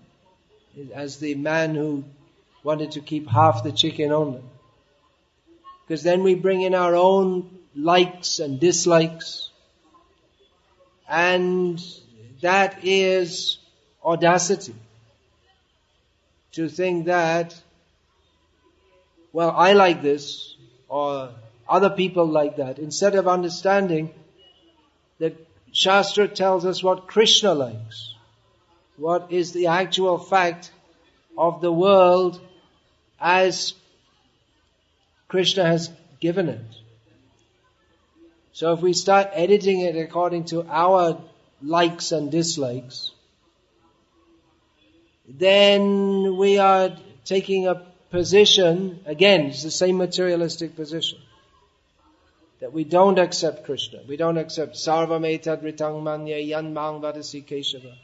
As the man who wanted to keep half the chicken only. Because then we bring in our own likes and dislikes. And that is audacity. To think that, well, I like this, or other people like that. Instead of understanding that Shastra tells us what Krishna likes. What is the actual fact of the world as Krishna has given it. So if we start editing it according to our likes and dislikes, then we are taking a position, again, it's the same materialistic position, that we don't accept Krishna. We don't accept sarvam etad ritang manya yan mang vadasi keshava.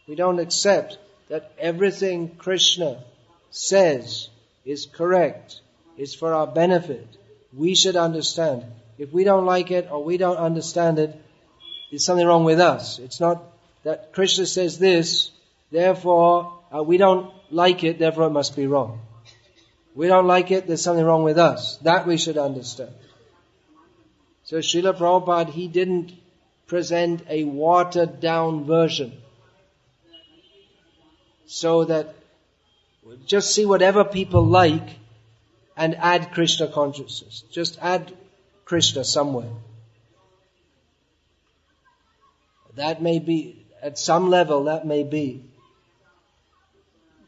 We don't accept that everything Krishna says is correct, is for our benefit. We should understand. If we don't like it or we don't understand it, there's something wrong with us. It's not that Krishna says this, therefore we don't like it, therefore it must be wrong. We don't like it, there's something wrong with us. That we should understand. So Srila Prabhupada, he didn't present a watered down version so that just see whatever people like and add Krishna consciousness. Just add Krishna somewhere. That may be, at some level, that may be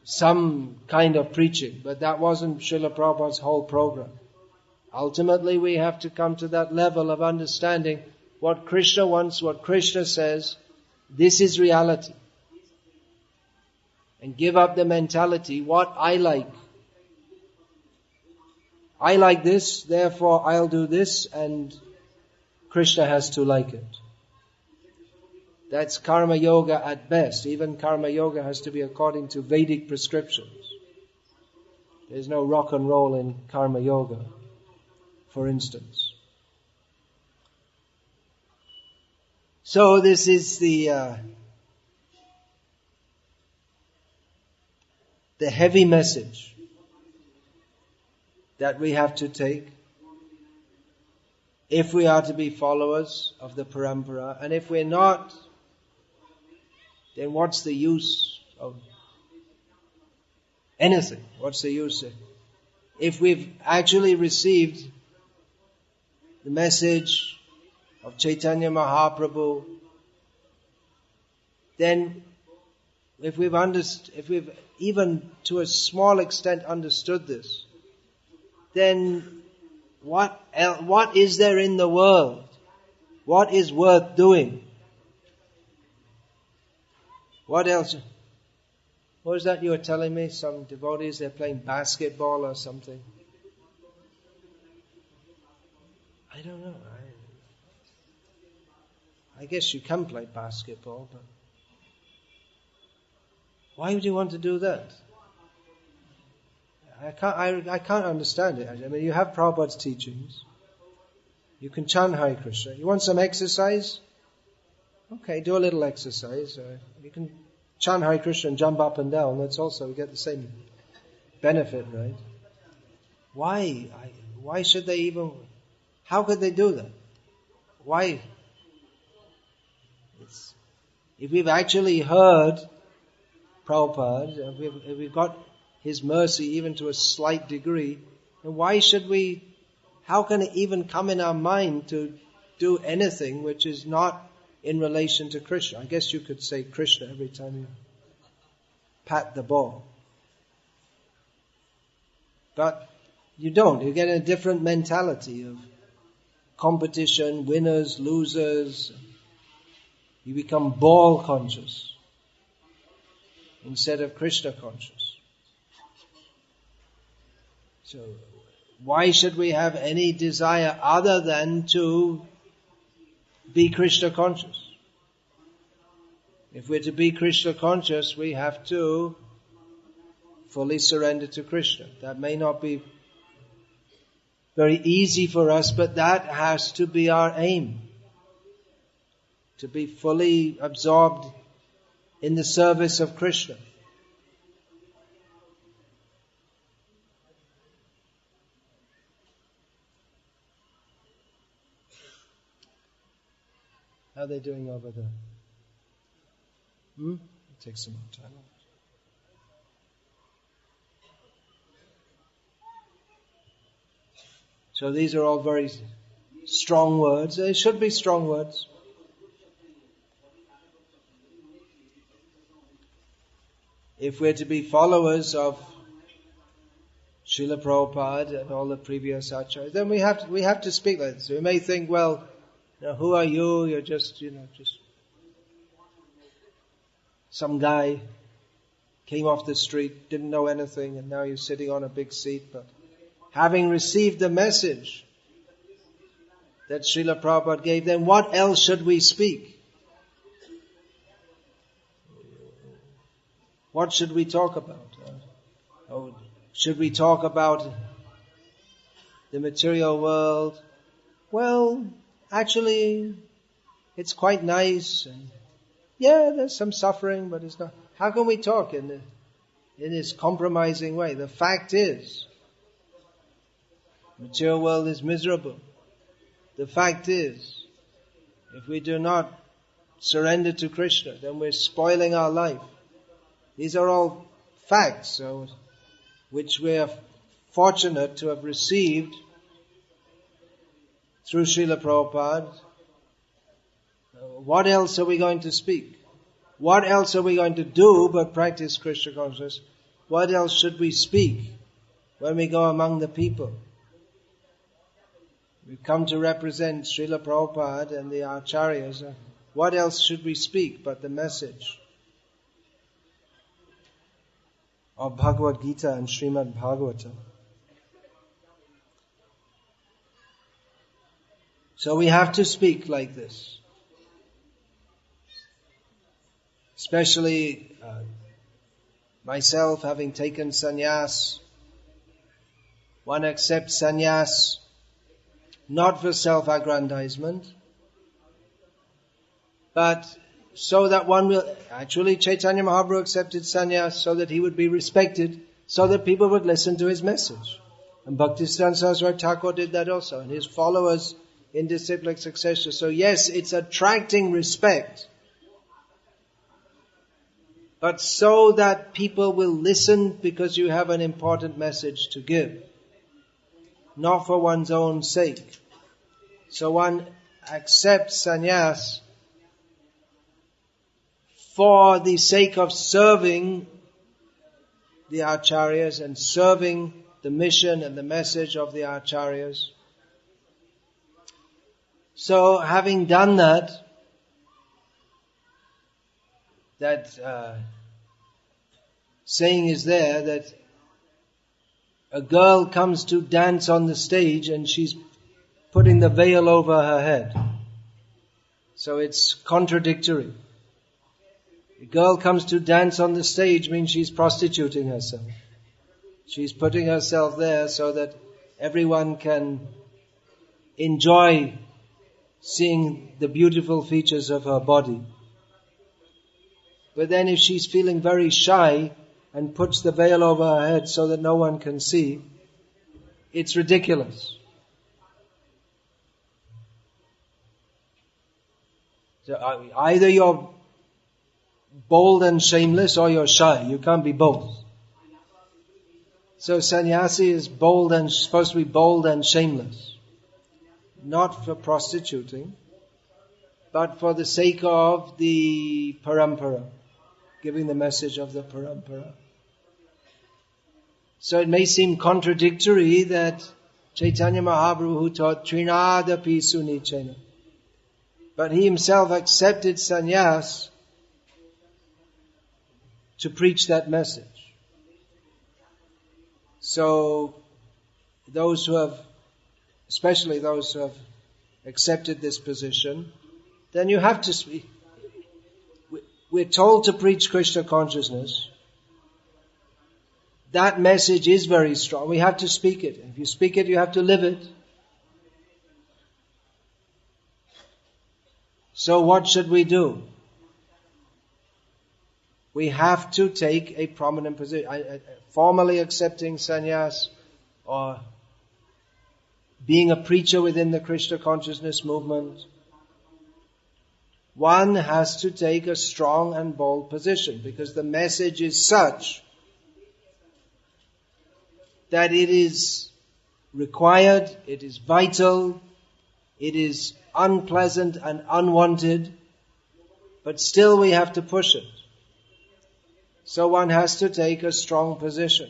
some kind of preaching, but that wasn't Srila Prabhupada's whole program. Ultimately, we have to come to that level of understanding what Krishna wants, what Krishna says, this is reality. And give up the mentality, what I like. I like this, therefore I'll do this, and Krishna has to like it. That's karma yoga at best. Even karma yoga has to be according to Vedic prescriptions. There's no rock and roll in karma yoga, for instance. So this is the heavy message that we have to take if we are to be followers of the Parampara. And if we're not, then what's the use of anything? What's the use? If we've actually received the message of Chaitanya Mahaprabhu, then if we've even to a small extent understood this, then what is there in the world? What is worth doing? What else? What was that you were telling me? Some devotees, they're playing basketball or something. I don't know. I guess you can play basketball, but why would you want to do that? I can't understand it. I mean, you have Prabhupada's teachings. You can chant Hare Krishna. You want some exercise? Okay, do a little exercise. You can chant Hare Krishna and jump up and down. That's also, you get the same benefit, right? Why? Why should they even... How could they do that? Why? If we've actually heard Prabhupada, if we've got his mercy even to a slight degree, then why should we... How can it even come in our mind to do anything which is not in relation to Krishna? I guess you could say Krishna every time you pat the ball. But you don't. You get a different mentality of competition, winners, losers. You become ball conscious instead of Krishna conscious. So, why should we have any desire other than to be Krishna conscious? If we're to be Krishna conscious, we have to fully surrender to Krishna. That may not be very easy for us, but that has to be our aim. To be fully absorbed in the service of Krishna. How are they doing over there? Take some more time. So these are all very strong words. They should be strong words. If we're to be followers of Srila Prabhupada and all the previous acharyas, then we have to speak like this. We may think, well, who are you? You're just some guy came off the street, didn't know anything, and now you're sitting on a big seat. But having received the message that Srila Prabhupada gave, then what else should we speak? What should we talk about? Should we talk about the material world? Well, actually, it's quite nice, and yeah, there's some suffering, but it's not. How can we talk in this compromising way? The fact is, material world is miserable. The fact is, if we do not surrender to Krishna, then we're spoiling our life. These are all facts, so, which we are fortunate to have received through Srila Prabhupada. What else are we going to speak? What else are we going to do but practice Krishna consciousness? What else should we speak when we go among the people? We've come to represent Srila Prabhupada and the Acharyas. What else should we speak but the message of Bhagavad Gita and Srimad Bhagavatam? So we have to speak like this. Especially myself, having taken sannyas. One accepts sannyas not for self-aggrandizement, but so that one will... Actually, Chaitanya Mahaprabhu accepted sannyas so that he would be respected, so that people would listen to his message. And Bhaktisiddhanta Saraswati Thakur did that also, and his followers in disciplic succession. So yes, it's attracting respect, but so that people will listen because you have an important message to give, not for one's own sake. So one accepts sannyas for the sake of serving the acharyas and serving the mission and the message of the acharyas. So having done that saying is there that a girl comes to dance on the stage and she's putting the veil over her head. So it's contradictory. A girl comes to dance on the stage means she's prostituting herself. She's putting herself there so that everyone can enjoy seeing the beautiful features of her body. But then if she's feeling very shy and puts the veil over her head so that no one can see, it's ridiculous. So either you're bold and shameless or you're shy. You can't be both. So sannyasi is supposed to be bold and shameless. Not for prostituting, but for the sake of the Parampara, giving the message of the Parampara. So it may seem contradictory that Chaitanya Mahaprabhu, who taught Trinadapi Sunichena, but he himself accepted sannyas to preach that message. So those who have, especially those who have accepted this position, then you have to speak. We're told to preach Krishna consciousness. That message is very strong. We have to speak it. If you speak it, you have to live it. So what should we do? We have to take a prominent position. Formally accepting sannyas or being a preacher within the Krishna consciousness movement, one has to take a strong and bold position because the message is such that it is required, it is vital, it is unpleasant and unwanted, but still we have to push it. So one has to take a strong position.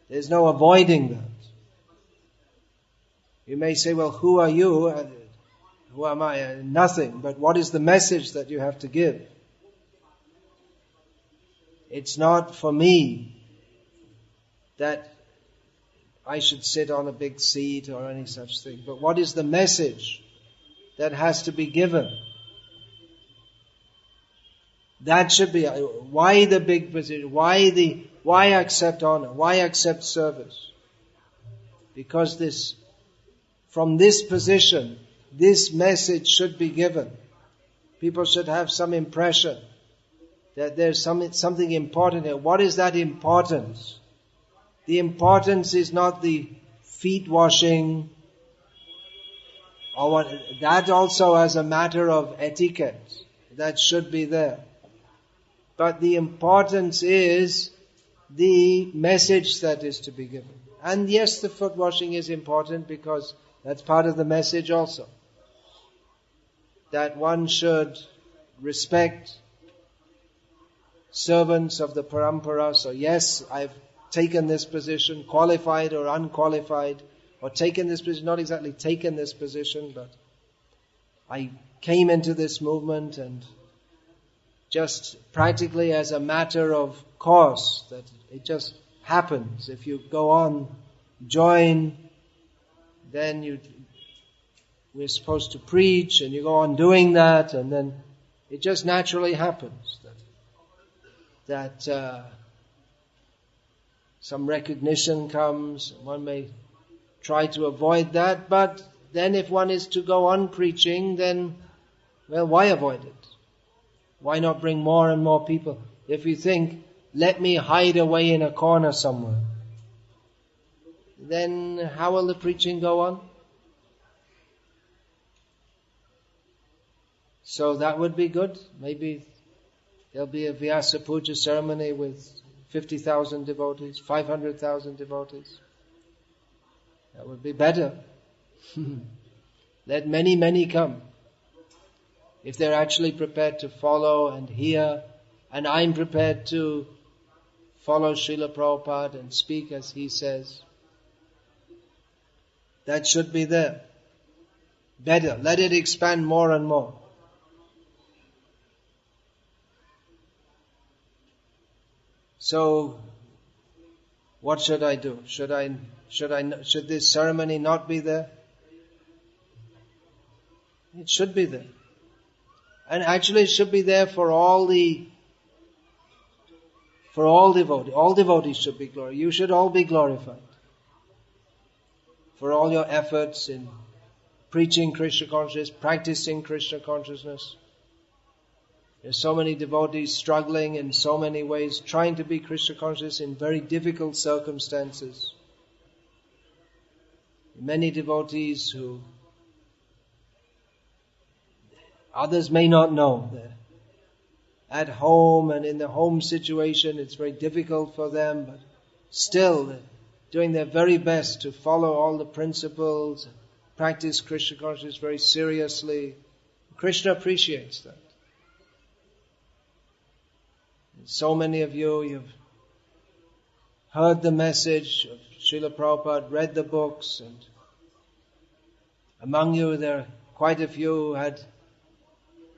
There's no avoiding that. You may say, well, who are you? Who am I? Nothing. But what is the message that you have to give? It's not for me that I should sit on a big seat or any such thing. But what is the message that has to be given? That should be, why the big position? Why accept honor? Why accept service? Because from this position, this message should be given. People should have some impression that there's something important here. What is that importance? The importance is not the feet washing, or what, that also as a matter of etiquette. That should be there. But the importance is the message that is to be given. And yes, the foot washing is important because that's part of the message also. That one should respect servants of the Parampara. So yes, I've taken this position, qualified or unqualified, or taken this position, not exactly taken this position, but I came into this movement and just practically as a matter of course, that it just happens. If you go on, join, then we're supposed to preach, and you go on doing that, and then it just naturally happens that some recognition comes. One may try to avoid that, but then if one is to go on preaching, then, well, why avoid it? Why not bring more and more people? If you think, let me hide away in a corner somewhere, then how will the preaching go on? So that would be good. Maybe there'll be a Vyasa Puja ceremony with 50,000 devotees, 500,000 devotees. That would be better. Let many, many come. If they're actually prepared to follow and hear, and I'm prepared to follow Srila Prabhupada and speak as he says, that should be there. Better. Let it expand more and more. So, what should I do? Should this ceremony not be there? It should be there. And actually it should be there for all devotees. All devotees should be glorified. You should all be glorified. For all your efforts in preaching Krishna consciousness, practicing Krishna consciousness. There's so many devotees struggling in so many ways, trying to be Krishna conscious in very difficult circumstances. Many devotees who others may not know. They're at home, and in the home situation it's very difficult for them, but still they're doing their very best to follow all the principles, practice Krishna consciousness very seriously. Krishna appreciates that. So many of you've heard the message of Srila Prabhupada, read the books, and among you there are quite a few who had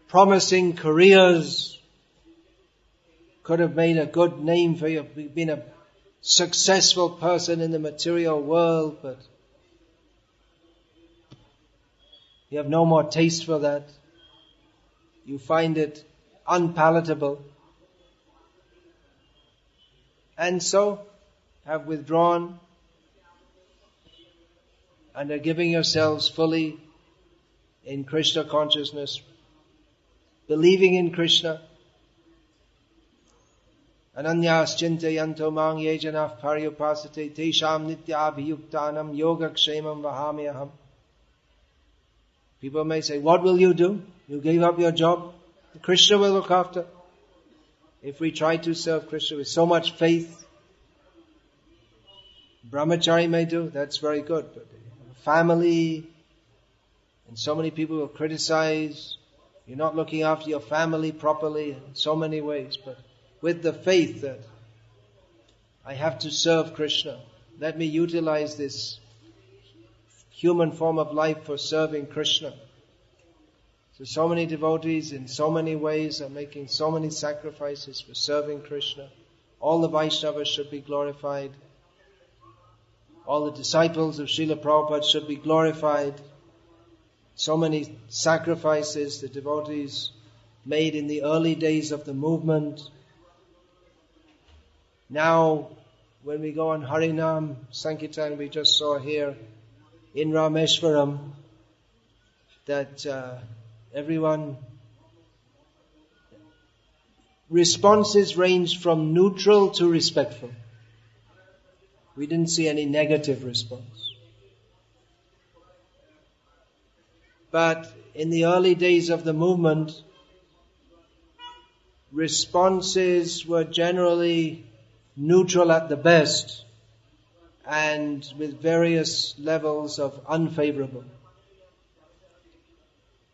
promising careers, could have made a good name for you, been a successful person in the material world, but you have no more taste for that. You find it unpalatable. And so have withdrawn and are giving yourselves fully in Krishna consciousness, believing in Krishna. Ananyas chintayanto mang ye janah paryupasate tesham nityabhiyuktanam yogakshemam vahamyaham. People may say, what will you do? You gave up your job. Krishna will look after. If we try to serve Krishna with so much faith, brahmachari may do, that's very good. But family, and so many people will criticize, you're not looking after your family properly in so many ways. But with the faith that I have to serve Krishna, let me utilize this human form of life for serving Krishna. So many devotees in so many ways are making so many sacrifices for serving Krishna. All the Vaishnavas should be glorified. All the disciples of Srila Prabhupada should be glorified. So many sacrifices the devotees made in the early days of the movement. Now, when we go on Harinam Sankirtan, we just saw here in Rameshwaram that everyone, responses ranged from neutral to respectful. We didn't see any negative response. But in the early days of the movement, responses were generally neutral at the best and with various levels of unfavorable.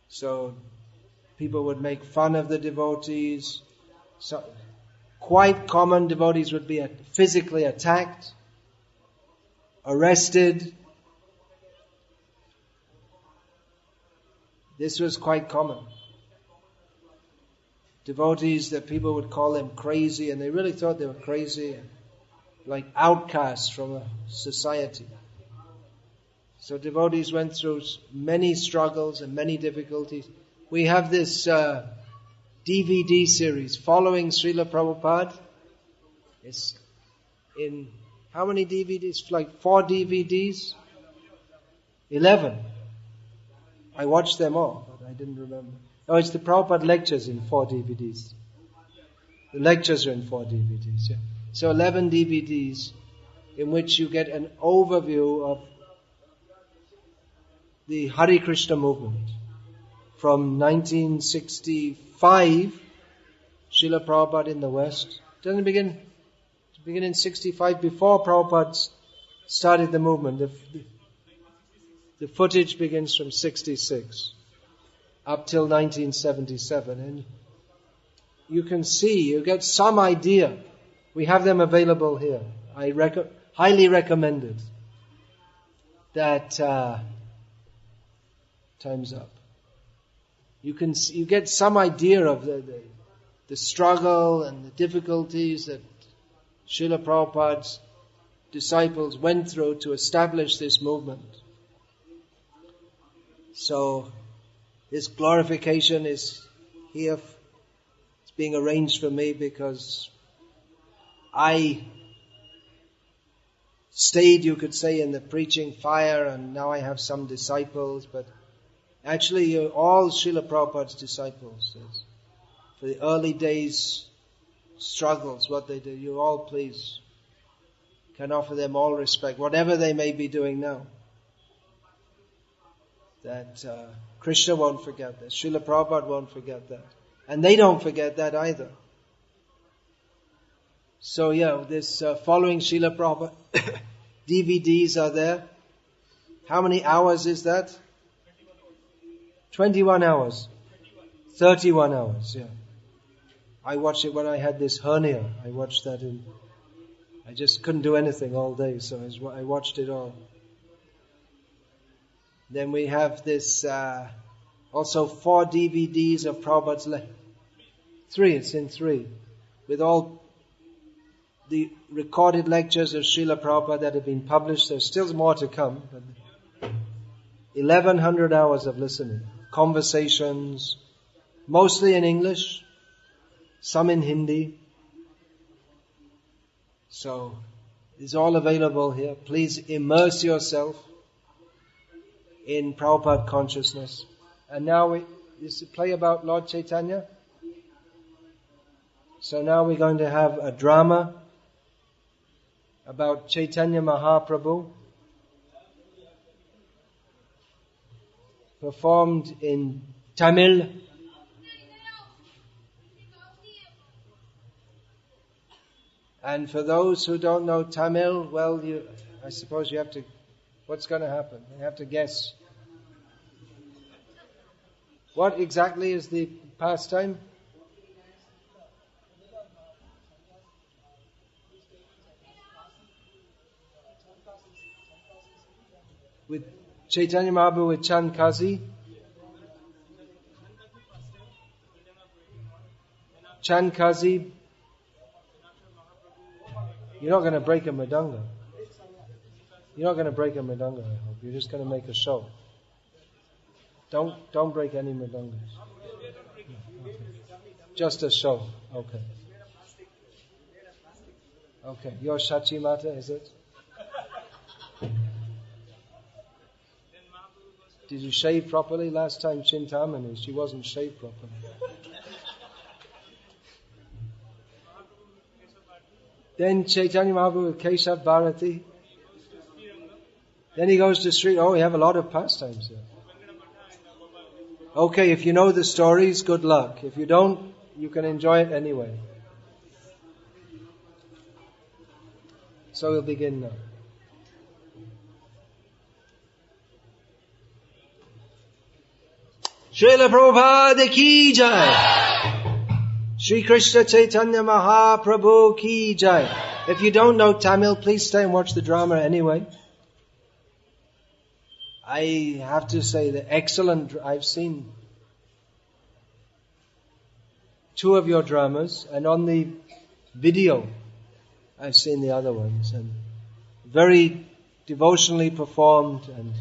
So people would make fun of the devotees. So quite common, devotees would be physically attacked, arrested. This was quite common. Devotees that people would call them crazy, and they really thought they were crazy, like outcasts from a society. So devotees went through many struggles and many difficulties. We have this DVD series, Following Srila Prabhupada. It's in how many DVDs? Like 4 DVDs? 11. I watched them all, but I didn't remember. Oh, it's the Prabhupada lectures in 4 DVDs. The lectures are in 4 DVDs. Yeah. So 11 DVDs in which you get an overview of the Hare Krishna movement. From 1965, Srila Prabhupada in the West. Doesn't it begin in 65 before Prabhupada started the movement. The footage begins from 66 up till 1977. And you can see, you get some idea. We have them available here. I highly recommend it. That time's up. You get some idea of the struggle and the difficulties that Srila Prabhupada's disciples went through to establish this movement. So this glorification is here. It's being arranged for me because I stayed, you could say, in the preaching fire, and now I have some disciples, but actually you're all Srila Prabhupada's disciples. For the early days struggles, what they did, you all please can offer them all respect, whatever they may be doing now. That Krishna won't forget that. Srila Prabhupada won't forget that. And they don't forget that either. So this Following Srila Prabhupada DVDs are there. How many hours is that? 21 hours. 31 hours, yeah. I watched it when I had this hernia. I watched that I just couldn't do anything all day, so I watched it all. Then we have this, also 4 DVDs of Prabhupada's 3, it's in 3. With all the recorded lectures of Srila Prabhupada that have been published. There's still more to come. But 1,100 hours of listening. Conversations, mostly in English, some in Hindi. So, it's all available here. Please immerse yourself in Prabhupada consciousness. And now this is a play about Lord Chaitanya. So now we're going to have a drama about Chaitanya Mahaprabhu, performed in Tamil. And for those who don't know Tamil, well, I suppose you have to, what's going to happen? You have to guess. What exactly is the pastime? With Chaitanya Mahaprabhu with Chand Kazi. Chand Kazi. You're not going to break a mridanga. You're not going to break a mridanga, I hope. You're just going to make a show. Don't break any mridangas. Okay. Just a show. Okay. Okay. You're Shachi Mata, is it? Did you shave properly last time, Chintamani? She wasn't shaved properly. Then Chaitanya Mahaprabhu with Keshav Bharati. Then he goes to Sri. Oh, we have a lot of pastimes here. Okay, if you know the stories, good luck. If you don't, you can enjoy it anyway. So we'll begin now. Srila Prabhupada ki jai. Shri Krishna Chaitanya Mahaprabhu ki jai. If you don't know Tamil, please stay and watch the drama anyway. I have to say that excellent. I've seen 2 of your dramas, and on the video I've seen the other ones, and very devotionally performed, and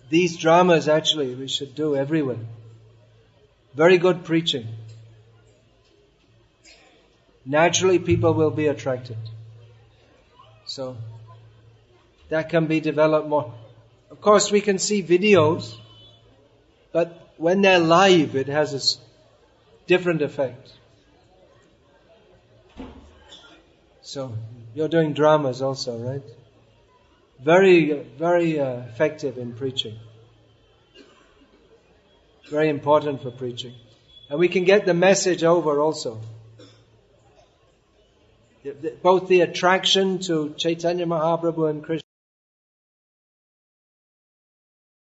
these dramas actually we should do everywhere. Very good preaching. Naturally people will be attracted. So that can be developed more. Of course we can see videos, but when they're live it has a different effect. So you're doing dramas also, right? Very, very effective in preaching. Very important for preaching. And we can get the message over also. Both the attraction to Chaitanya Mahaprabhu and Krishna